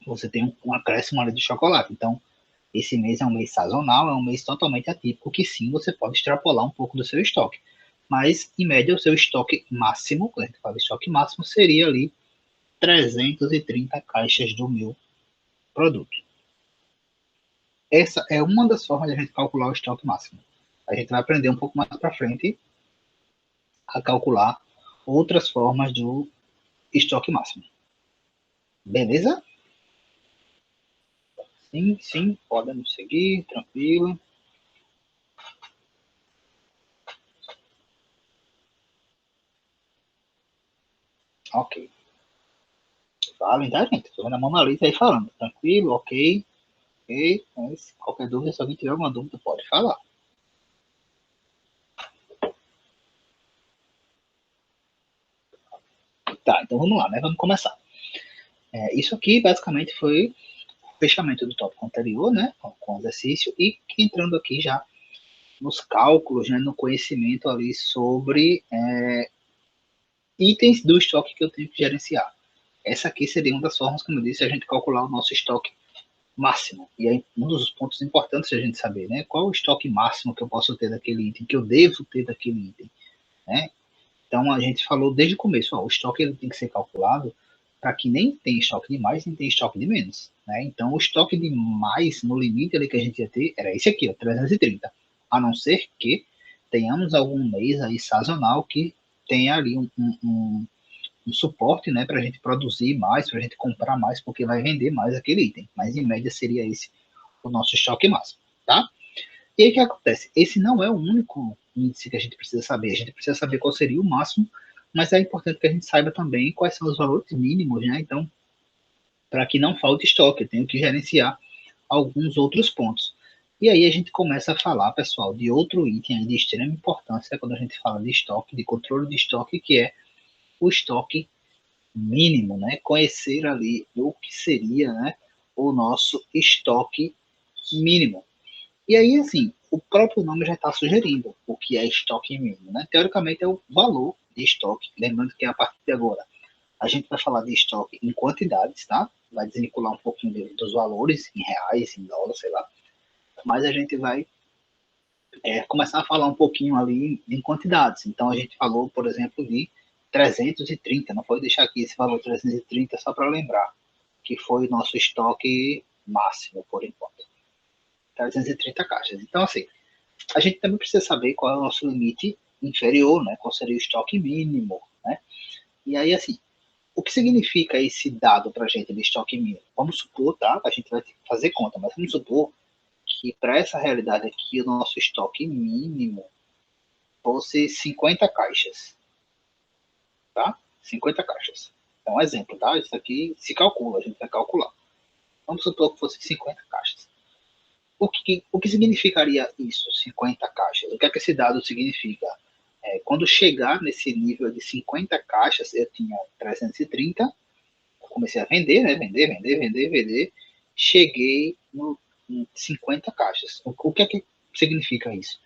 Você tem um acréscimo ali de chocolate. Então, esse mês é um mês sazonal, é um mês totalmente atípico, que sim, você pode extrapolar um pouco do seu estoque. Mas, em média, o seu estoque máximo, quando a gente fala de estoque máximo, seria ali 330 caixas do meu produto. Essa é uma das formas de a gente calcular o estoque máximo. A gente vai aprender um pouco mais para frente a calcular outras formas do estoque máximo. Beleza? Sim, sim, podemos seguir, tranquilo. Ok. Falem, tá, gente? Estou vendo a Mona Lisa aí falando. Tranquilo, ok. Ok. Mas qualquer dúvida, se alguém tiver alguma dúvida, pode falar. Tá, então vamos lá, né? Vamos começar. Isso aqui, basicamente, foi o fechamento do tópico anterior, né? Com o exercício. E entrando aqui já nos cálculos, né? No conhecimento ali sobre itens do estoque que eu tenho que gerenciar. Essa aqui seria uma das formas, como eu disse, a gente calcular o nosso estoque máximo. E aí, um dos pontos importantes a gente saber, né? Qual é o estoque máximo que eu posso ter daquele item, que eu devo ter daquele item, né? Então, a gente falou desde o começo, ó, o estoque ele tem que ser calculado para que nem tem estoque de mais, nem tem estoque de menos, né? Então, o estoque de mais, no limite ali que a gente ia ter, era esse aqui, ó, 330. A não ser que tenhamos algum mês aí sazonal que tenha ali um suporte, né, para a gente produzir mais, para a gente comprar mais, porque vai vender mais aquele item. Mas em média seria esse o nosso estoque máximo, tá? E aí o que acontece? Esse não é o único índice que a gente precisa saber. A gente precisa saber qual seria o máximo, mas é importante que a gente saiba também quais são os valores mínimos, né? Então, para que não falte estoque, eu tenho que gerenciar alguns outros pontos. E aí a gente começa a falar, pessoal, de outro item de extrema importância quando a gente fala de estoque, de controle de estoque, que é o estoque mínimo, né? Conhecer ali o que seria, né, o nosso estoque mínimo. E aí, assim, o próprio nome já está sugerindo o que é estoque mínimo, né? Teoricamente é o valor de estoque. Lembrando que a partir de agora a gente vai falar de estoque em quantidades, tá? Vai desvincular um pouquinho dos valores em reais, em dólares, sei lá. Mas a gente vai começar a falar um pouquinho ali em quantidades. Então a gente falou, por exemplo, de 330, não pode deixar aqui esse valor 330 só para lembrar, que foi o nosso estoque máximo por enquanto. 330 caixas. Então, assim, a gente também precisa saber qual é o nosso limite inferior, né? Qual seria o estoque mínimo, né? E aí, assim, o que significa esse dado para a gente de estoque mínimo? Vamos supor, tá? A gente vai ter que fazer conta, mas vamos supor que para essa realidade aqui, o nosso estoque mínimo fosse 50 caixas, tá? 50 caixas. É um exemplo, tá? Isso aqui se calcula, a gente vai calcular. Vamos supor que fosse 50 caixas. O que significaria isso, 50 caixas? O que é que esse dado significa? Quando chegar nesse nível de 50 caixas, eu tinha 330, comecei a vender, né? Vender. Cheguei em 50 caixas. O que é que significa isso?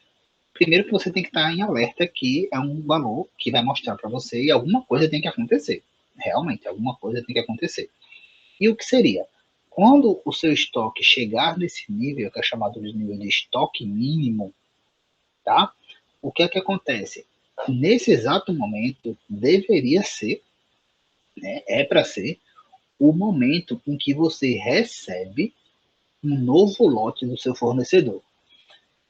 Primeiro que você tem que estar em alerta que é um valor que vai mostrar para você e alguma coisa tem que acontecer. Realmente, alguma coisa tem que acontecer. E o que seria? Quando o seu estoque chegar nesse nível, que é chamado de nível de estoque mínimo, tá? O que é que acontece? Nesse exato momento, deveria ser, né, é para ser, o momento em que você recebe um novo lote do seu fornecedor.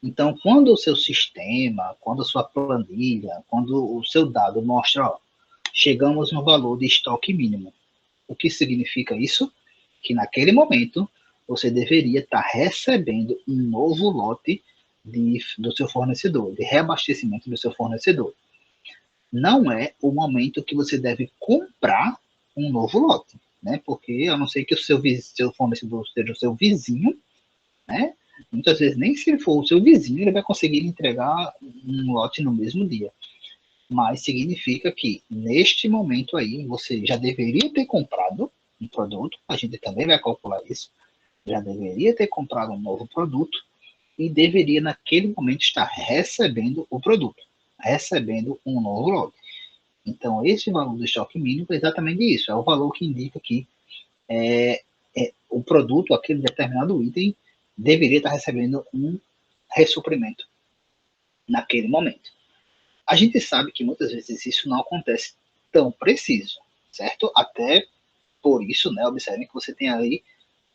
Então, quando o seu sistema, quando a sua planilha, quando o seu dado mostra, ó, chegamos no valor de estoque mínimo. O que significa isso? Que naquele momento você deveria estar recebendo um novo lote do seu fornecedor, de reabastecimento do seu fornecedor. Não é o momento que você deve comprar um novo lote, né? Porque a não ser que o seu fornecedor seja o seu vizinho, né? Muitas vezes nem se ele for o seu vizinho, ele vai conseguir entregar um lote no mesmo dia. Mas significa que neste momento aí você já deveria ter comprado um produto, a gente também vai calcular isso, já deveria ter comprado um novo produto e deveria naquele momento estar recebendo o produto, recebendo um novo lote. Então, esse valor do estoque mínimo é exatamente isso, é o valor que indica que o produto, aquele determinado item, deveria estar recebendo um ressuprimento naquele momento. A gente sabe que muitas vezes isso não acontece tão preciso, certo? Até por isso, né, observem que você tem aí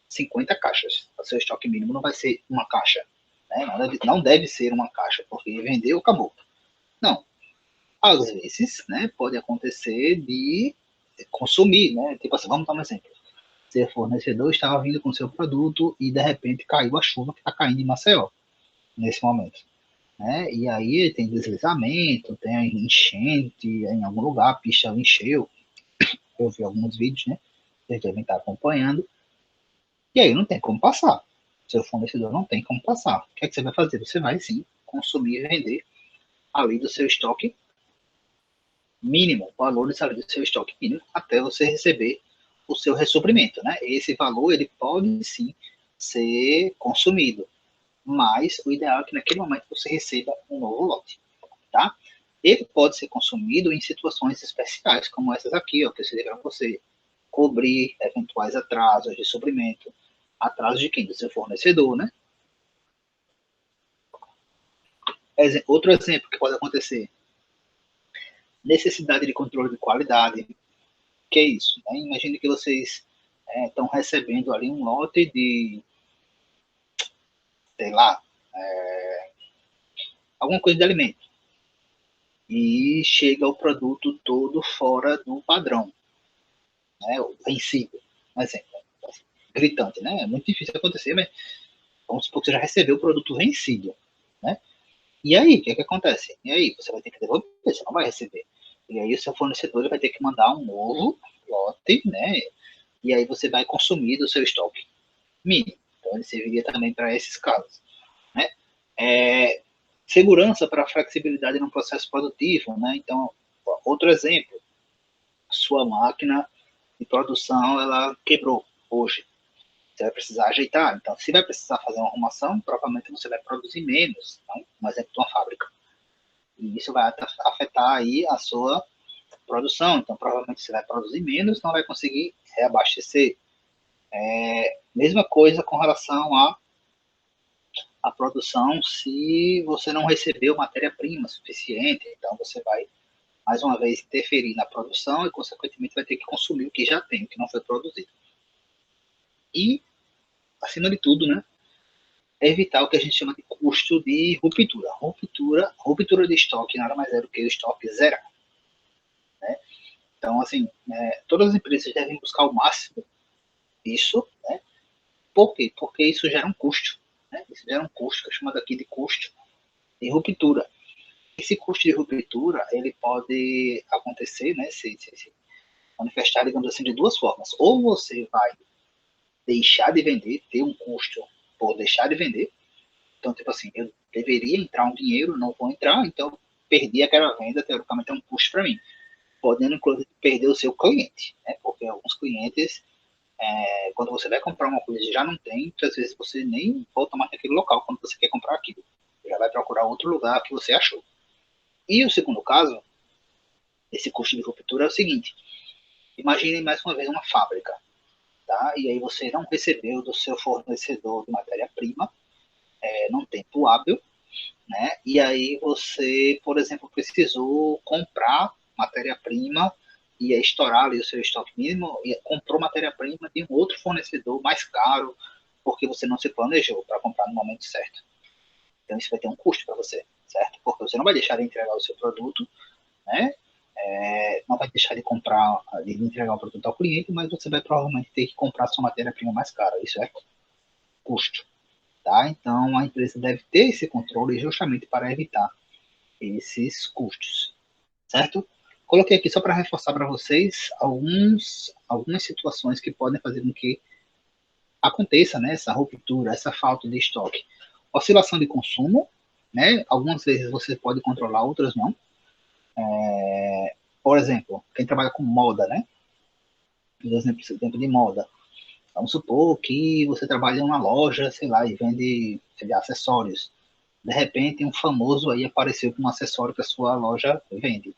50 caixas. O seu estoque mínimo não vai ser uma caixa. Né? Não deve ser uma caixa, porque vendeu, acabou. Não. Às vezes, né, pode acontecer de consumir, né? Tipo assim, vamos dar um exemplo. Seu fornecedor estava vindo com seu produto e de repente caiu a chuva que está caindo em Maceió nesse momento. Né? E aí tem deslizamento, tem enchente em algum lugar, a pista encheu. Eu vi alguns vídeos, né? Vocês devem estar acompanhando. E aí não tem como passar. Seu fornecedor não tem como passar. O que é que você vai fazer? Você vai sim consumir e vender ali do seu estoque mínimo, valores ali do seu estoque mínimo, até você receber o seu ressuprimento, né? Esse valor ele pode sim ser consumido, mas o ideal é que naquele momento você receba um novo lote, tá? Ele pode ser consumido em situações especiais, como essas aqui, ó, que eu citei para você, cobrir eventuais atrasos de suprimento, atraso de quem? Do seu fornecedor, né? Outro exemplo que pode acontecer, necessidade de controle de qualidade, que é isso, né? Imagine que vocês estão recebendo ali um lote de, sei lá, alguma coisa de alimento, e chega o produto todo fora do padrão, né? Vencido, um exemplo, gritante, né? É muito difícil acontecer, mas vamos supor que você já recebeu o produto vencido, né? E aí, o que acontece? E aí, você vai ter que devolver, você não vai receber. E aí, o seu fornecedor vai ter que mandar um novo lote, né? E aí, você vai consumir do seu estoque mínimo. Então, ele serviria também para esses casos, né? Segurança para flexibilidade no processo produtivo, né? Então, outro exemplo, sua máquina de produção, ela quebrou hoje. Você vai precisar ajeitar. Então, se vai precisar fazer uma arrumação, provavelmente você vai produzir menos. Então, um exemplo de uma fábrica. E isso vai afetar aí a sua produção. Então, provavelmente você vai produzir menos, não vai conseguir reabastecer. Mesma coisa com relação à produção, se você não recebeu matéria-prima suficiente, então você vai, mais uma vez, interferir na produção e, consequentemente, vai ter que consumir o que já tem, o que não foi produzido. E, acima de tudo, né, evitar o que a gente chama de custo de ruptura. Ruptura de estoque nada mais é do que o estoque zerar. Né? Então, assim, todas as empresas devem buscar o máximo disso, né? Por quê? Porque isso gera um custo. Né? Isso gera um custo, que é chamado aqui de custo de ruptura. Esse custo de ruptura, ele pode acontecer, né, se manifestar, digamos assim, de duas formas. Ou você vai deixar de vender, ter um custo por deixar de vender. Então, tipo assim, eu deveria entrar um dinheiro, não vou entrar, então perdi aquela venda, teoricamente é um custo para mim. Podendo, inclusive, perder o seu cliente, né? Porque alguns clientes, quando você vai comprar uma coisa e já não tem, muitas vezes você nem volta mais naquele local quando você quer comprar aquilo. Já vai procurar outro lugar que você achou. E o segundo caso, esse custo de ruptura é o seguinte: imagine mais uma vez uma fábrica, tá? E aí você não recebeu do seu fornecedor de matéria-prima num tempo hábil, né? E aí você, por exemplo, precisou comprar matéria-prima, ia estourar ali o seu estoque mínimo, e comprou matéria-prima de um outro fornecedor mais caro, porque você não se planejou para comprar no momento certo. Então isso vai ter um custo para você, certo? Porque você não vai deixar de entregar o seu produto, né? Não vai deixar de comprar, de entregar o produto ao cliente, mas você vai provavelmente ter que comprar sua matéria-prima mais cara. Isso é custo. Tá? Então, a empresa deve ter esse controle justamente para evitar esses custos, certo? Coloquei aqui só para reforçar para vocês algumas situações que podem fazer com que aconteça, né, essa ruptura, essa falta de estoque. Oscilação de consumo, né? Algumas vezes você pode controlar, outras não. Por exemplo, quem trabalha com moda, né? Exemplo de moda. Vamos supor que você trabalha em uma loja, sei lá, e vende, sei lá, acessórios. De repente, um famoso aí apareceu com um acessório que a sua loja vende.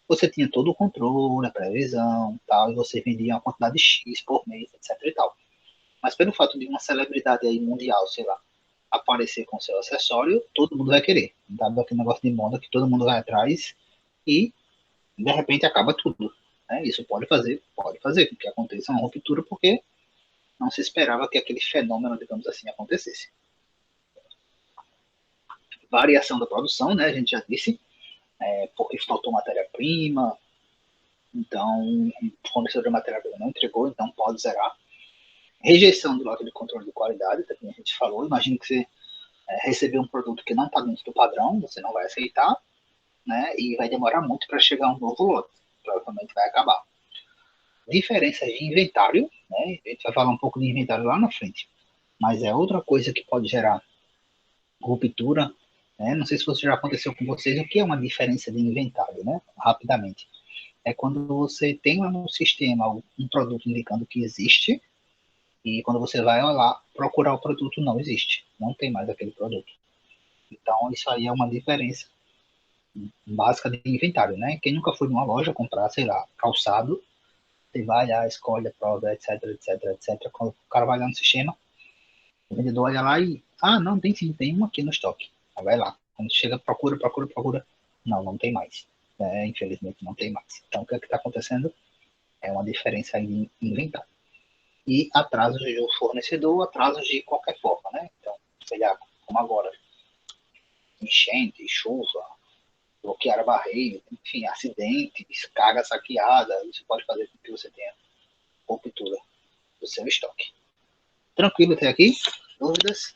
Você tinha todo o controle, a previsão, tal, e você vendia uma quantidade X por mês, etc e tal. Mas pelo fato de uma celebridade aí mundial, sei lá, aparecer com seu acessório, todo mundo vai querer. Dado aquele negócio de moda que todo mundo vai atrás e, de repente, acaba tudo. Né? Isso pode fazer com que aconteça uma ruptura, porque não se esperava que aquele fenômeno, digamos assim, acontecesse. Variação da produção, né? A gente já disse, porque faltou matéria-prima, então o fornecedor de matéria-prima não entregou, então pode zerar. Rejeição do lote de controle de qualidade, também a gente falou. Imagina que você recebeu um produto que não está dentro do padrão, você não vai aceitar, né? E vai demorar muito para chegar um novo lote, provavelmente vai acabar. Diferenças de inventário, né? A gente vai falar um pouco de inventário lá na frente, mas é outra coisa que pode gerar ruptura, né? Não sei se isso já aconteceu com vocês. O que é uma diferença de inventário, né? Rapidamente. É quando você tem no sistema um produto indicando que existe, e quando você vai lá procurar o produto, não existe. Não tem mais aquele produto. Então, isso aí é uma diferença básica de inventário, né? Quem nunca foi numa loja comprar, sei lá, calçado, você vai lá, escolhe, prova, etc, etc, etc. Quando o cara vai lá no sistema, o vendedor olha lá e, não, tem sim, tem um aqui no estoque. Aí vai lá. Quando chega, procura. Não tem mais. Infelizmente, não tem mais. Então, o que é que está acontecendo? É uma diferença aí em inventário. E atrasos do fornecedor, atrasos de qualquer forma, né? Então, sei lá, como agora, enchente, chuva, bloquear a barreira, enfim, acidentes, carga saqueada, isso pode fazer com que você tenha ruptura do seu estoque. Tranquilo até aqui? Dúvidas?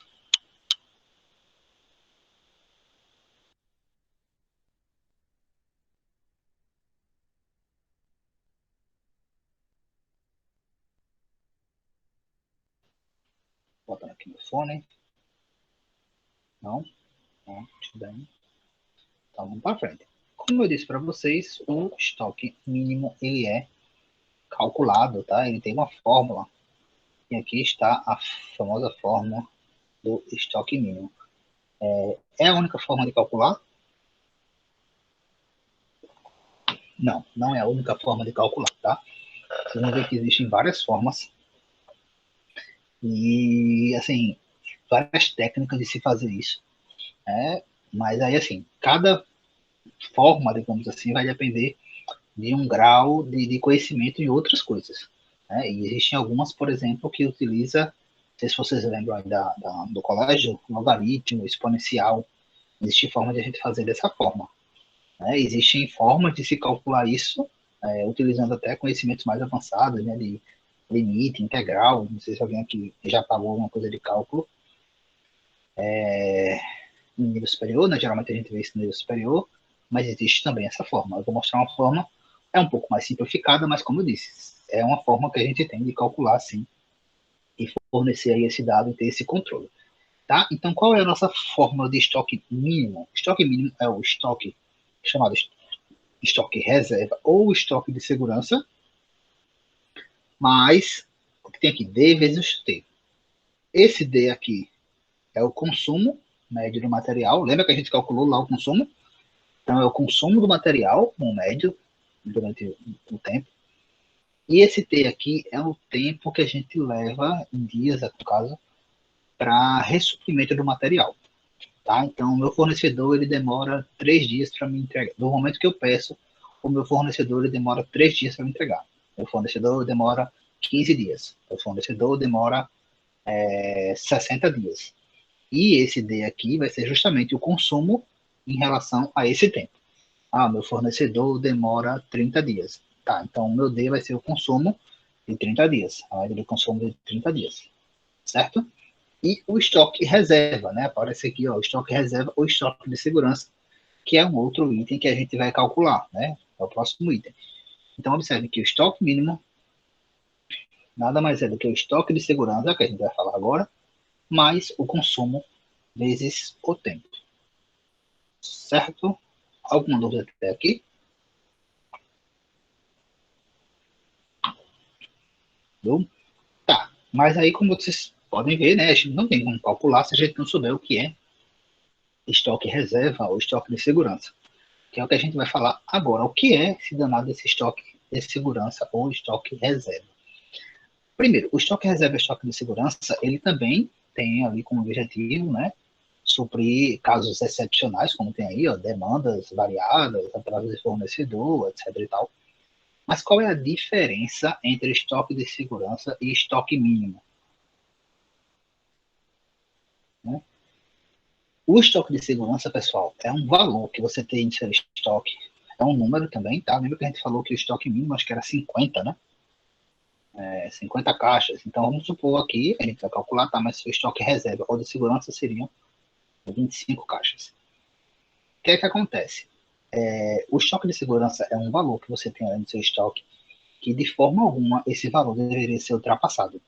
Botando aqui no fone. Não? Não, tudo bem. Então vamos para frente. Como eu disse para vocês, o estoque mínimo ele é calculado, tá? Ele tem uma fórmula. E aqui está a famosa fórmula do estoque mínimo. É a única forma de calcular? Não, não é a única forma de calcular, tá? Vocês vão ver que existem várias formas e, assim, várias técnicas de se fazer isso. Mas aí, assim, cada forma, digamos assim, vai depender de um grau de conhecimento em outras coisas. Né? E existem algumas, por exemplo, que utiliza, não sei se vocês lembram aí do colégio, logaritmo, exponencial. Existe forma de a gente fazer dessa forma. Né? Existem formas de se calcular isso, utilizando até conhecimentos mais avançados, né, de limite, integral. Não sei se alguém aqui já pagou alguma coisa de cálculo no nível superior, né? Geralmente a gente vê isso no nível superior, mas existe também essa forma. Eu vou mostrar uma forma, é um pouco mais simplificada, mas como eu disse, é uma forma que a gente tem de calcular, sim, e fornecer aí esse dado e ter esse controle. Tá? Então, qual é a nossa fórmula de estoque mínimo? Estoque mínimo é o estoque chamado estoque reserva ou estoque de segurança, mas o que tem aqui? D vezes T. Esse D aqui é o consumo médio do material. Lembra que a gente calculou lá o consumo? Então, é o consumo do material, um médio, durante o tempo. E esse T aqui é o tempo que a gente leva, em dias, no caso, para ressuprimento do material. Tá? Então, o meu fornecedor ele demora 3 dias para me entregar. Do momento que eu peço, o meu fornecedor ele demora 3 dias para me entregar. O fornecedor demora 15 dias. O fornecedor demora 60 dias. E esse D aqui vai ser justamente o consumo em relação a esse tempo. meu fornecedor demora 30 dias. Tá, então o meu D vai ser o consumo de 30 dias, a média de consumo de 30 dias, certo? E o estoque reserva, né? Aparece aqui, ó, o estoque reserva ou estoque de segurança, que é um outro item que a gente vai calcular, né? É o próximo item. Então, observe que o estoque mínimo nada mais é do que o estoque de segurança, que a gente vai falar agora, mais o consumo vezes o tempo. Certo? Alguma dúvida até aqui? Bom, tá. Mas aí, como vocês podem ver, né, a gente não tem como calcular se a gente não souber o que é estoque reserva ou estoque de segurança, que é o que a gente vai falar agora. O que é esse danado desse estoque de segurança ou estoque reserva? Primeiro, o estoque reserva e estoque de segurança, ele também tem ali como objetivo, né, suprir casos excepcionais, como tem aí, ó, demandas variadas, atraso de fornecedor, etc e tal. Mas qual é a diferença entre estoque de segurança e estoque mínimo? Né? O estoque de segurança, pessoal, é um valor que você tem em seu estoque. É um número também, tá? Lembra que a gente falou que o estoque mínimo acho que era 50, né? 50 caixas. Então, vamos supor aqui, a gente vai calcular, tá? Mas se o estoque reserva ou de segurança seriam 25 caixas. O que é que acontece? O estoque de segurança é um valor que você tem no seu estoque que, de forma alguma, esse valor deveria ser ultrapassado.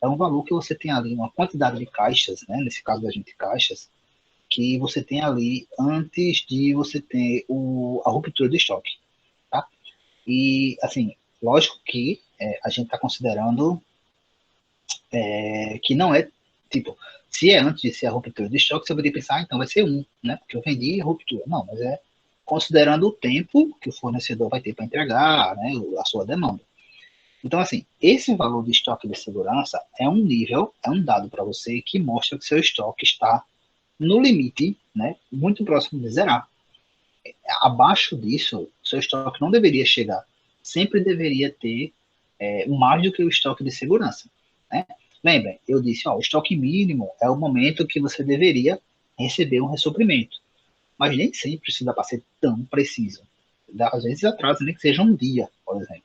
É um valor que você tem ali uma quantidade de caixas, né? Nesse caso da gente, caixas, que você tem ali antes de você ter a ruptura do estoque, tá? E, assim, lógico que a gente está considerando que não é, tipo, se é antes de ser a ruptura de estoque, você poderia pensar, então vai ser um, né? Porque eu vendi a ruptura. Não, mas é considerando o tempo que o fornecedor vai ter para entregar, né, a sua demanda. Então, assim, esse valor de estoque de segurança é um nível, é um dado para você que mostra que seu estoque está no limite, né, muito próximo de zerar. Abaixo disso, seu estoque não deveria chegar. Sempre deveria ter mais do que o estoque de segurança. Né? Lembrem, eu disse, ó, o estoque mínimo é o momento que você deveria receber um ressuprimento. Mas nem sempre isso dá para ser tão preciso. Às vezes atrasa, nem que seja um dia, por exemplo.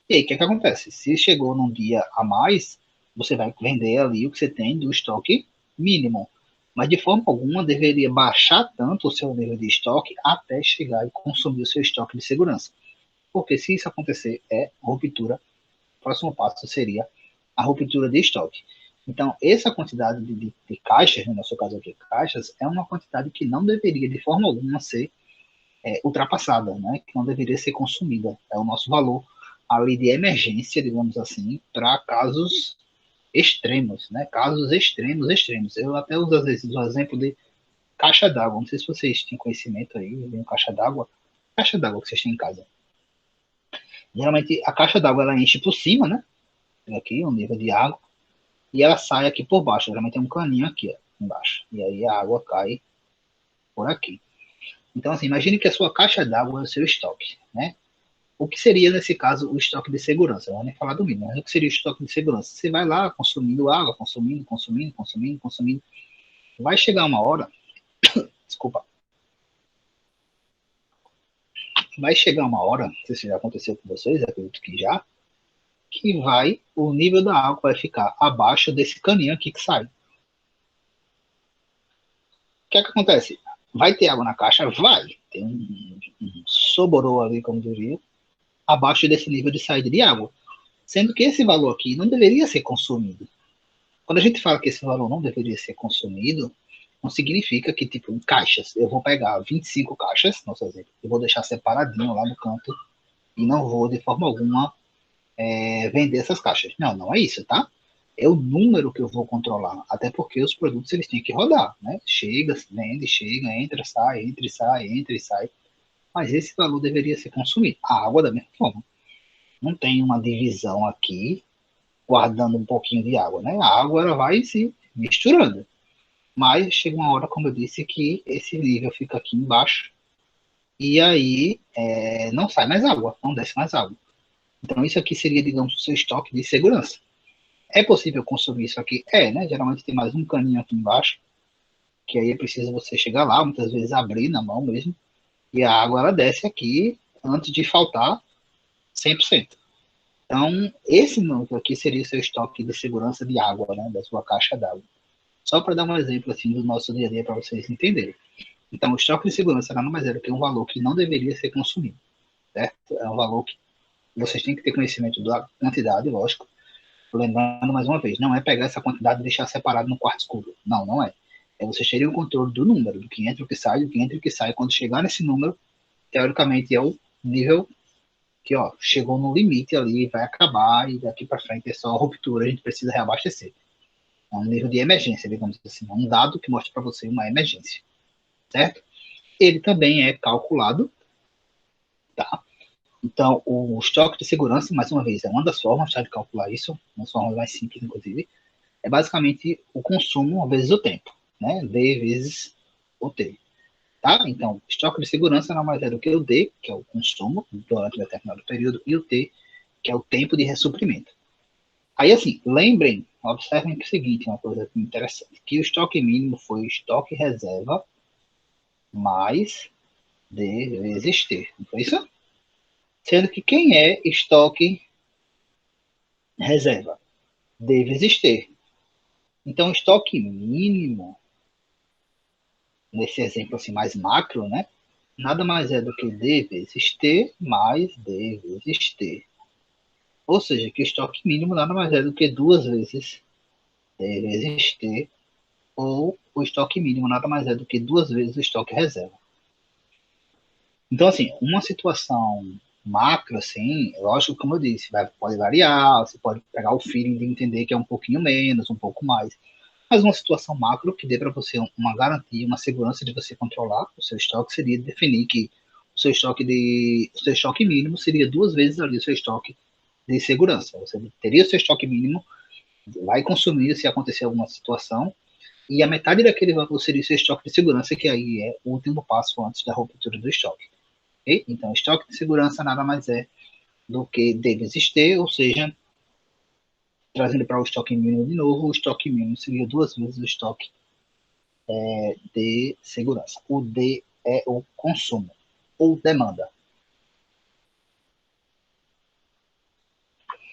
E aí, o que, é que acontece? Se chegou num dia a mais, você vai vender ali o que você tem do estoque mínimo. Mas de forma alguma deveria baixar tanto o seu nível de estoque até chegar e consumir o seu estoque de segurança. Porque se isso acontecer, é ruptura. O próximo passo seria a ruptura de estoque. Então, essa quantidade de caixas, no nosso caso aqui, caixas, é uma quantidade que não deveria de forma alguma ser ultrapassada, né? Que não deveria ser consumida. É o nosso valor ali de emergência, digamos assim, para casos extremos, né? Casos extremos, extremos. Eu até uso às vezes o exemplo de caixa d'água. Não sei se vocês têm conhecimento aí de um caixa d'água que vocês têm em casa. Geralmente a caixa d'água ela enche por cima, né? Aqui o nível de água e ela sai aqui por baixo. Geralmente tem um caninho aqui, ó, embaixo. E aí a água cai por aqui. Então, assim, imagine que a sua caixa d'água é o seu estoque, né? O que seria, nesse caso, o estoque de segurança? Não vou nem falar do mínimo, mas o que seria o estoque de segurança? Você vai lá consumindo água, consumindo, consumindo, consumindo, consumindo. Vai chegar uma hora, desculpa, vai chegar uma hora, não sei se já aconteceu com vocês, acredito que já, que o nível da água vai ficar abaixo desse caninho aqui que sai. O que é que acontece? Vai ter água na caixa? Vai. Tem um soborô ali, como diria, abaixo desse nível de saída de água. Sendo que esse valor aqui não deveria ser consumido. Quando a gente fala que esse valor não deveria ser consumido, não significa que, tipo, em caixas, eu vou pegar 25 caixas, nosso exemplo, e vou deixar separadinho lá no canto e não vou, de forma alguma, vender essas caixas. Não, não é isso, tá? É o número que eu vou controlar, até porque os produtos eles têm que rodar, né? Chega, vende, chega, entra, sai, entra e sai. Mas esse valor deveria ser consumido. A água da mesma forma. Não tem uma divisão aqui guardando um pouquinho de água, né? A água ela vai se misturando. Mas chega uma hora, como eu disse, que esse nível fica aqui embaixo e aí não sai mais água, não desce mais água. Então isso aqui seria, digamos, o seu estoque de segurança. É possível consumir isso aqui? Né? Geralmente tem mais um caninho aqui embaixo, que aí é preciso você chegar lá, muitas vezes abrir na mão mesmo, E a água, ela desce aqui antes de faltar 100%. Então, esse número aqui seria o seu estoque de segurança de água, né, da sua caixa d'água. Só para dar um exemplo assim do nosso dia a dia para vocês entenderem. Então, o estoque de segurança nada mais é do que um valor que não deveria ser consumido, certo? É um valor que vocês têm que ter conhecimento da quantidade, lógico. Lembrando mais uma vez, não é pegar essa quantidade e deixar separado no quarto escuro. Não, não é. É você ter o controle do número, do que entra, o que sai, do que entra e o que sai. Quando chegar nesse número, teoricamente é o nível que ó, chegou no limite ali, vai acabar e daqui para frente é só ruptura, a gente precisa reabastecer. É um nível de emergência, digamos assim, é um dado que mostra para você uma emergência, certo? Ele também é calculado, tá? Então, o estoque de segurança, mais uma vez, é uma das formas tá, de calcular isso, uma das formas mais simples, inclusive, é basicamente o consumo vezes o tempo, né? D vezes o T. Tá? Então, estoque de segurança não mais é do que o D, que é o consumo durante um determinado período, e o T, que é o tempo de ressuprimento. Aí, assim, lembrem, observem que é o seguinte, uma coisa interessante, que o estoque mínimo foi o estoque reserva mais D vezes T, não foi isso? Sendo que quem é estoque reserva? D vezes T. Então, estoque mínimo, nesse exemplo assim mais macro, né? Nada mais é do que D vezes T mais D vezes T. Ou seja, que o estoque mínimo nada mais é do que 2 vezes D vezes T, ou o estoque mínimo nada mais é do que 2 vezes o estoque reserva. Então, assim, uma situação macro, assim, lógico, como eu disse, pode variar, você pode pegar o feeling de entender que é um pouquinho menos, um pouco mais. Mas uma situação macro que dê para você uma garantia, uma segurança de você controlar o seu estoque seria definir que o seu estoque mínimo seria 2 vezes ali o seu estoque de segurança. Você teria o seu estoque mínimo, vai consumir se acontecer alguma situação, e a metade daquele valor seria o seu estoque de segurança, que aí é o último passo antes da ruptura do estoque. Okay? Então, estoque de segurança nada mais é do que D vezes T, ou seja, trazendo para o estoque mínimo de novo, o estoque mínimo seria 2 vezes o estoque de segurança. O D é o consumo, ou demanda.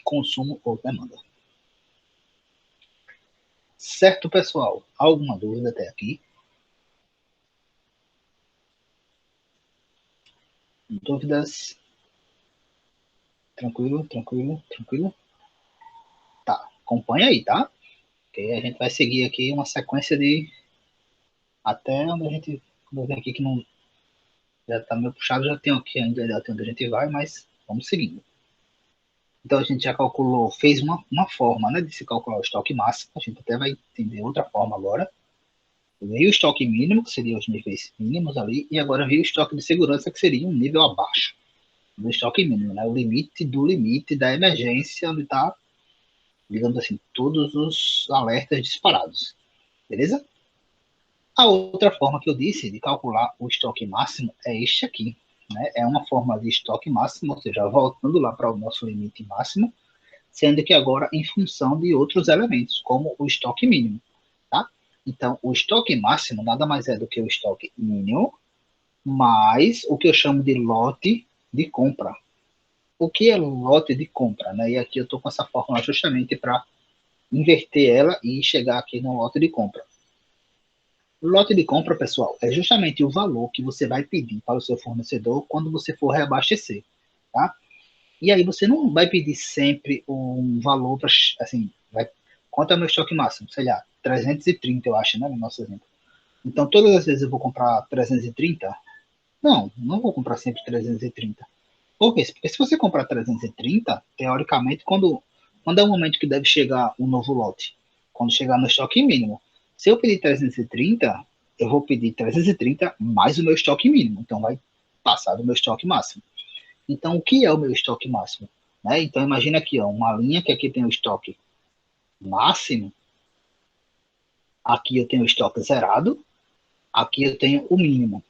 Consumo ou demanda. Certo, pessoal? Alguma dúvida até aqui? Dúvidas? Tranquilo, tranquilo, tranquilo? Tá, acompanha aí, tá? Que a gente vai seguir aqui uma sequência de até onde a gente, vou ver aqui que não já tá meio puxado, já tem aqui ainda até onde a gente vai, mas vamos seguindo. Então a gente já calculou, fez uma forma, né, de se calcular o estoque máximo, a gente até vai entender outra forma agora. Veio o estoque mínimo, que seria os níveis mínimos ali, e agora veio o estoque de segurança, que seria um nível abaixo do estoque mínimo, né, o limite do limite da emergência, onde está, digamos assim, todos os alertas disparados, beleza? A outra forma que eu disse de calcular o estoque máximo é este aqui. Né? É uma forma de estoque máximo, ou seja, voltando lá para o nosso limite máximo, sendo que agora em função de outros elementos, como o estoque mínimo. Tá? Então, o estoque máximo nada mais é do que o estoque mínimo, mais o que eu chamo de lote de compra. O que é lote de compra? Né? E aqui eu estou com essa fórmula justamente para inverter ela e chegar aqui no lote de compra. O lote de compra, pessoal, é justamente o valor que você vai pedir para o seu fornecedor quando você for reabastecer, tá? E aí você não vai pedir sempre um valor para, assim, quanto é o meu estoque máximo? Sei lá, 330, eu acho, né, no nosso exemplo. Então, todas as vezes eu vou comprar 330? Não, não vou comprar sempre 330. Por quê? Porque se você comprar 330, teoricamente, quando é o momento que deve chegar um novo lote? Quando chegar no estoque mínimo. Se eu pedir 330, eu vou pedir 330 mais o meu estoque mínimo. Então, vai passar do meu estoque máximo. Então, o que é o meu estoque máximo? Né? Então, imagina aqui, ó, uma linha que aqui tem o estoque máximo, aqui eu tenho o estoque zerado, aqui eu tenho o mínimo.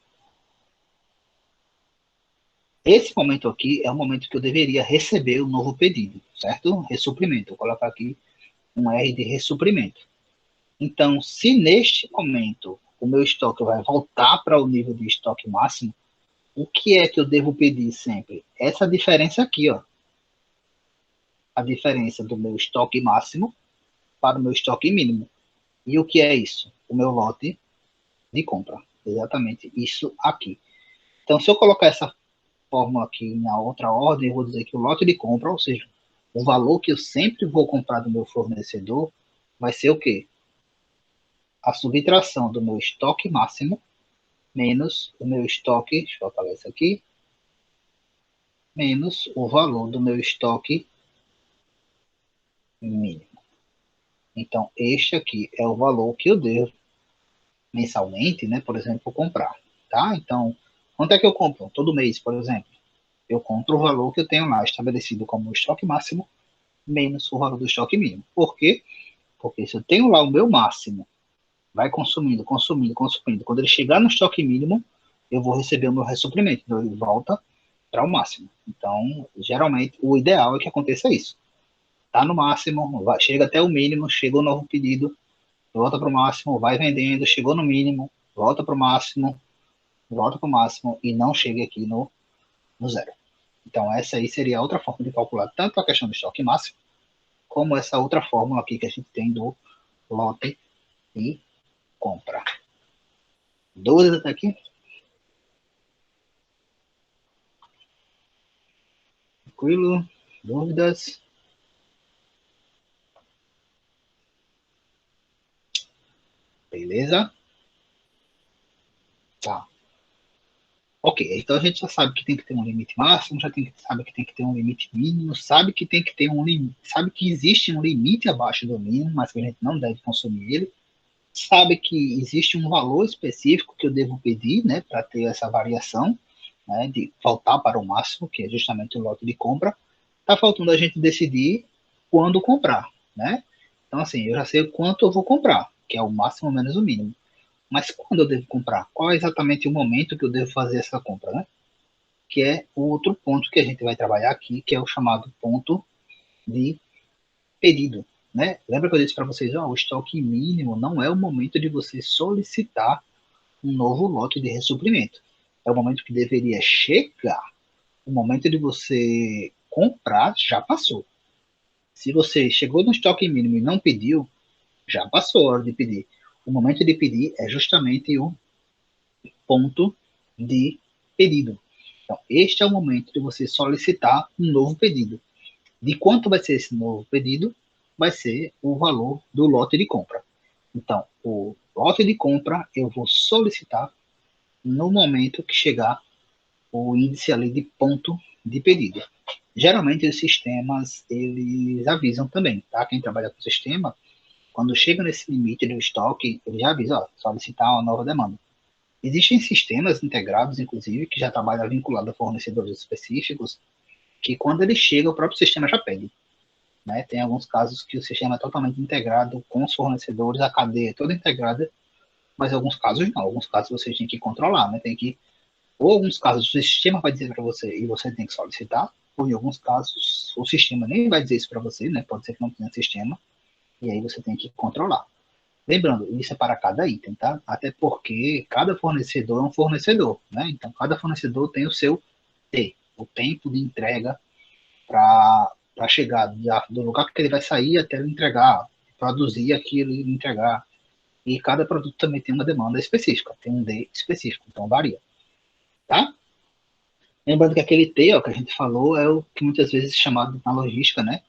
Esse momento aqui é o momento que eu deveria receber o novo pedido, certo? Ressuprimento. Vou colocar aqui um R de ressuprimento. Então, se neste momento o meu estoque vai voltar para o nível de estoque máximo, o que é que eu devo pedir sempre? Essa diferença aqui, ó. A diferença do meu estoque máximo para o meu estoque mínimo. E o que é isso? O meu lote de compra. Exatamente isso aqui. Então, se eu colocar essa fórmula aqui na outra ordem, eu vou dizer que o lote de compra, ou seja, o valor que eu sempre vou comprar do meu fornecedor, vai ser o quê? A subtração do meu estoque máximo menos o meu estoque, deixa eu apagar isso aqui, menos o valor do meu estoque mínimo. Então, este aqui é o valor que eu devo mensalmente, né, por exemplo, comprar, tá? Então, quanto é que eu compro? Todo mês, por exemplo, eu compro o valor que eu tenho lá estabelecido como estoque máximo menos o valor do estoque mínimo. Por quê? Porque se eu tenho lá o meu máximo, vai consumindo, consumindo, consumindo. Quando ele chegar no estoque mínimo, eu vou receber o meu ressuprimento. Então, ele volta para o máximo. Então, geralmente, o ideal é que aconteça isso. Tá no máximo, vai, chega até o mínimo, chega o novo pedido, volta para o máximo, vai vendendo, chegou no mínimo, volta para o máximo e não chega aqui no zero. Então, essa aí seria a outra forma de calcular tanto a questão do estoque máximo, como essa outra fórmula aqui que a gente tem do lote e compra. Dúvidas até aqui? Tranquilo? Dúvidas? Beleza? Tá. Ok, então a gente já sabe que tem que ter um limite máximo, sabe que tem que ter um limite mínimo, sabe que tem que ter um limite, sabe que existe um limite abaixo do mínimo, mas que a gente não deve consumir ele, sabe que existe um valor específico que eu devo pedir, né, para ter essa variação, né, de faltar para o máximo, que é justamente o lote de compra. Tá faltando a gente decidir quando comprar, né? Então, assim, eu já sei quanto eu vou comprar, que é o máximo menos o mínimo. Mas quando eu devo comprar? Qual é exatamente o momento que eu devo fazer essa compra, né? Que é o outro ponto que a gente vai trabalhar aqui, que é o chamado ponto de pedido, né? Lembra que eu disse para vocês, o estoque mínimo não é o momento de você solicitar um novo lote de ressuprimento. É o momento que deveria chegar. O momento de você comprar já passou. Se você chegou no estoque mínimo e não pediu, já passou a hora de pedir. O momento de pedir é justamente o ponto de pedido. Então, este é o momento de você solicitar um novo pedido. De quanto vai ser esse novo pedido? Vai ser o valor do lote de compra. Então, o lote de compra eu vou solicitar no momento que chegar o índice ali de ponto de pedido. Geralmente os sistemas eles avisam também, tá? Quem trabalha com o sistema, quando chega nesse limite do estoque, ele já avisa, solicitar uma nova demanda. Existem sistemas integrados, inclusive, que já trabalham vinculado a fornecedores específicos, que quando ele chega, o próprio sistema já pede. Né? Tem alguns casos que o sistema é totalmente integrado com os fornecedores, a cadeia é toda integrada, mas em alguns casos não. Alguns casos você tem que controlar, né? Tem que, ou em alguns casos o sistema vai dizer para você e você tem que solicitar, ou em alguns casos o sistema nem vai dizer isso para você, né? Pode ser que não tenha sistema, e aí você tem que controlar. Lembrando, isso é para cada item, tá? Até porque cada fornecedor é um fornecedor, né? Então, cada fornecedor tem o seu T, o tempo de entrega para chegar do lugar que ele vai sair até ele entregar, produzir aquilo e entregar. E cada produto também tem uma demanda específica, tem um D específico, então varia, tá? Lembrando que aquele T, ó, que a gente falou, é o que muitas vezes é chamado na logística, né?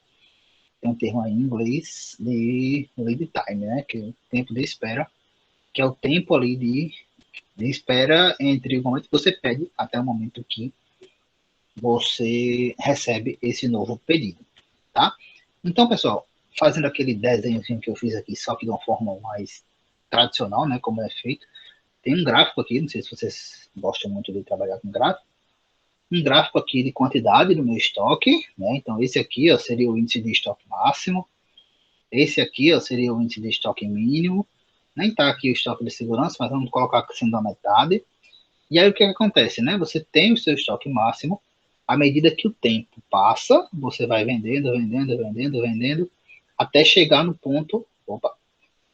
Tem um termo aí em inglês de lead time, né? Que é o tempo de espera, que é o tempo ali de espera entre o momento que você pede até o momento que você recebe esse novo pedido, tá? Então, pessoal, fazendo aquele desenhozinho que eu fiz aqui, só que de uma forma mais tradicional, né, como é feito, tem um gráfico aqui, não sei se vocês gostam muito de trabalhar com gráfico, um gráfico aqui de quantidade do meu estoque, né, então esse aqui ó, seria o índice de estoque máximo, esse aqui ó, seria o índice de estoque mínimo, nem está aqui o estoque de segurança, mas vamos colocar assim da metade, e aí o que acontece, né? Você tem o seu estoque máximo, à medida que o tempo passa, você vai vendendo, vendendo, vendendo, vendendo, até chegar no ponto,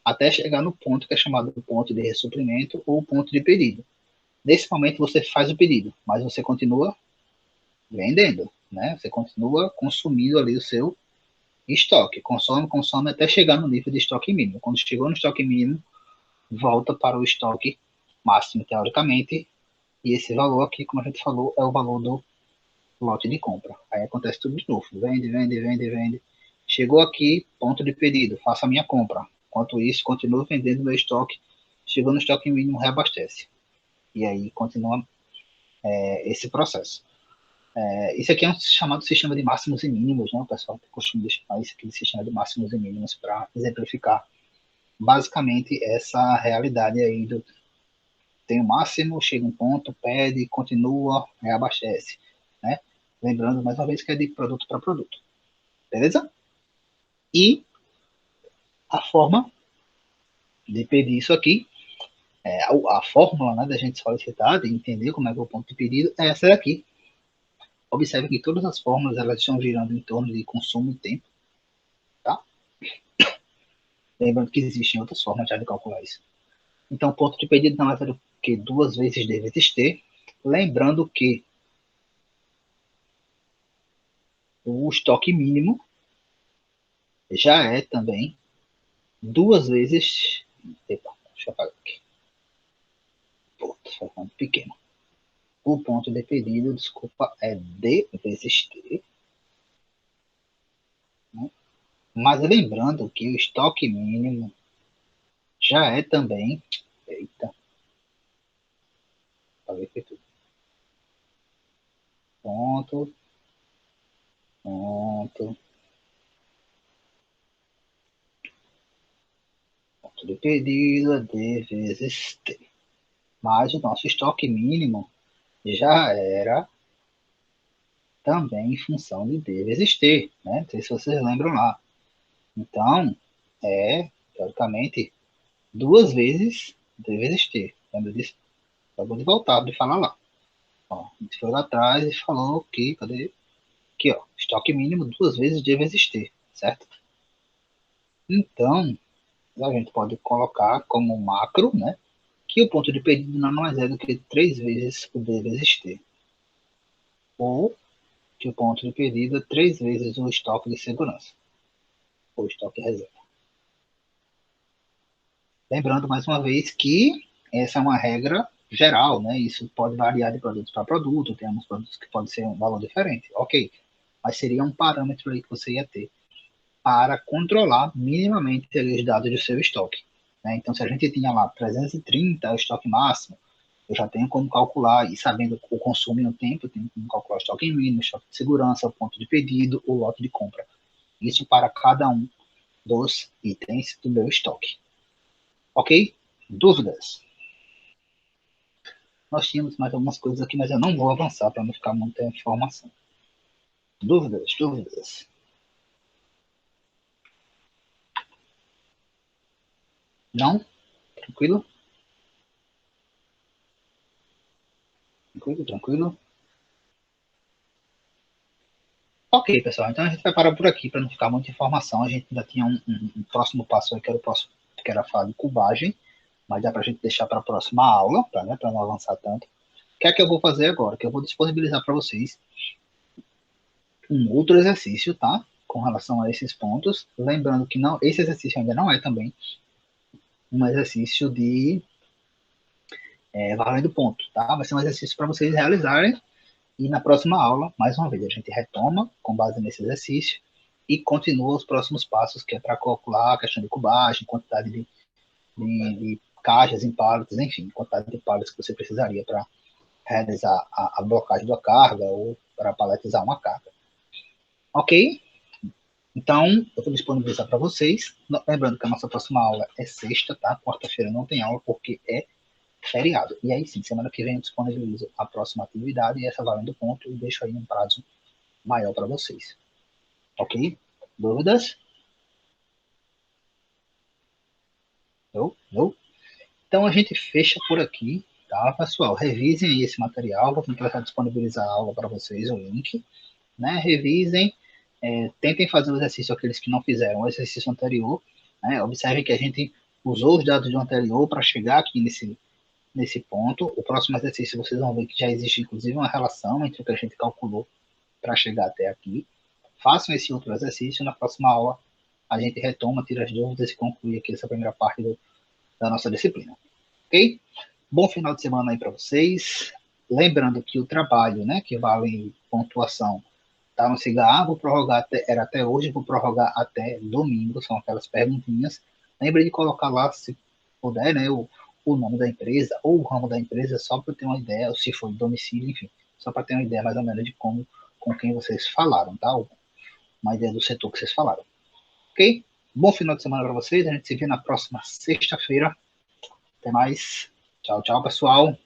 até chegar no ponto que é chamado de ponto de ressuprimento ou ponto de pedido. Nesse momento você faz o pedido, mas você continua vendendo, né? Você continua consumindo ali o seu estoque, consome até chegar no nível de estoque mínimo. Quando chegou no estoque mínimo, volta para o estoque máximo, teoricamente, e esse valor aqui, como a gente falou, é o valor do lote de compra. Aí acontece tudo de novo, vende, vende, vende, vende. Chegou aqui, ponto de pedido, faça a minha compra. Enquanto isso, continuo vendendo meu estoque, chegou no estoque mínimo, reabastece. E aí continua esse processo. Isso aqui é um chamado sistema de máximos e mínimos, né? O pessoal costuma chamar isso aqui de sistema de máximos e mínimos para exemplificar basicamente essa realidade aí do tem o máximo, chega um ponto, pede, continua, reabastece, né? Lembrando mais uma vez que é de produto para produto, beleza? E a forma de pedir isso aqui, a fórmula, né, da gente solicitar, de entender como é que é o ponto de pedido, é essa daqui. Observe que todas as fórmulas elas estão girando em torno de consumo e tempo, tá? Lembrando que existem outras formas já de calcular isso. Então, o ponto de pedido não é do que 2 vezes D vezes T. Lembrando que o estoque mínimo já é também 2 vezes. Epa, deixa eu apagar aqui. Pô, tô falando pequeno. O ponto de pedido, desculpa, é D vezes T. Né? Mas lembrando que o estoque mínimo já é também. Eita. Falei que tudo. Ponto. Ponto. Ponto de pedido é D vezes T. Mas o nosso estoque mínimo já era também em função de D vezes T, né? Não sei se vocês lembram lá. Então, teoricamente, 2 vezes D vezes T. Lembra disso? Acabou de voltar de falar lá. Ó, a gente foi lá atrás e falou que, cadê? Aqui, ó, estoque mínimo 2 vezes D vezes T, certo? Então, a gente pode colocar como macro, né? Que o ponto de pedido não é mais é do que 3 vezes o D vezes T. Ou que o ponto de pedido é 3 vezes o estoque de segurança. Ou estoque reserva. Lembrando mais uma vez que essa é uma regra geral, né? Isso pode variar de produto para produto, temos produtos que podem ser um valor diferente, ok. Mas seria um parâmetro aí que você ia ter para controlar minimamente os dados do seu estoque. Né? Então, se a gente tinha lá 330 é o estoque máximo, eu já tenho como calcular, e sabendo o consumo em um tempo, eu tenho como calcular o estoque mínimo, o estoque de segurança, o ponto de pedido, o lote de compra. Isso para cada um dos itens do meu estoque. Ok? Dúvidas? Nós tínhamos mais algumas coisas aqui, mas eu não vou avançar para não ficar muita informação. Dúvidas? Dúvidas? Não? Tranquilo? Tranquilo, tranquilo? Ok, pessoal. Então a gente vai parar por aqui para não ficar muita informação. A gente ainda tinha um próximo passo aí, que era o próximo, que era falar de cubagem, mas dá para a gente deixar para a próxima aula, né, para não avançar tanto. O que é que eu vou fazer agora? Que eu vou disponibilizar para vocês um outro exercício, tá? Com relação a esses pontos. Lembrando que não, esse exercício ainda não é também um exercício de valendo ponto, tá? Vai ser um exercício para vocês realizarem e na próxima aula, mais uma vez, a gente retoma com base nesse exercício e continua os próximos passos, que é para calcular a questão de cubagem, quantidade de caixas em pallets, enfim, quantidade de pallets que você precisaria para realizar a blocagem da carga ou para paletizar uma carga. Ok? Então, eu vou disponibilizar para vocês. Lembrando que a nossa próxima aula é sexta, tá? Quarta-feira não tem aula porque é feriado. E aí sim, semana que vem eu disponibilizo a próxima atividade e essa valendo ponto e deixo aí um prazo maior para vocês. Ok? Dúvidas? Não? Não? Então a gente fecha por aqui, tá, pessoal? Revisem aí esse material, vou tentar disponibilizar a aula para vocês, o link, né? Revisem, tentem fazer o exercício aqueles que não fizeram o exercício anterior, né? Observem que a gente usou os dados do anterior para chegar aqui nesse ponto. O próximo exercício vocês vão ver que já existe, inclusive, uma relação entre o que a gente calculou para chegar até aqui. Façam esse outro exercício. Na próxima aula, a gente retoma, tira as dúvidas e conclui aqui essa primeira parte da nossa disciplina. Ok? Bom final de semana aí para vocês. Lembrando que o trabalho, né, que vale pontuação, tá no SIGA, vou prorrogar era até hoje, vou prorrogar até domingo, são aquelas perguntinhas. Lembre de colocar lá, se puder, né, o nome da empresa ou o ramo da empresa, só para ter uma ideia, ou se for domicílio, enfim, só para ter uma ideia mais ou menos de como, com quem vocês falaram, tá? Uma ideia do setor que vocês falaram. Ok? Bom final de semana para vocês, a gente se vê na próxima sexta-feira. Até mais. Tchau, tchau, pessoal.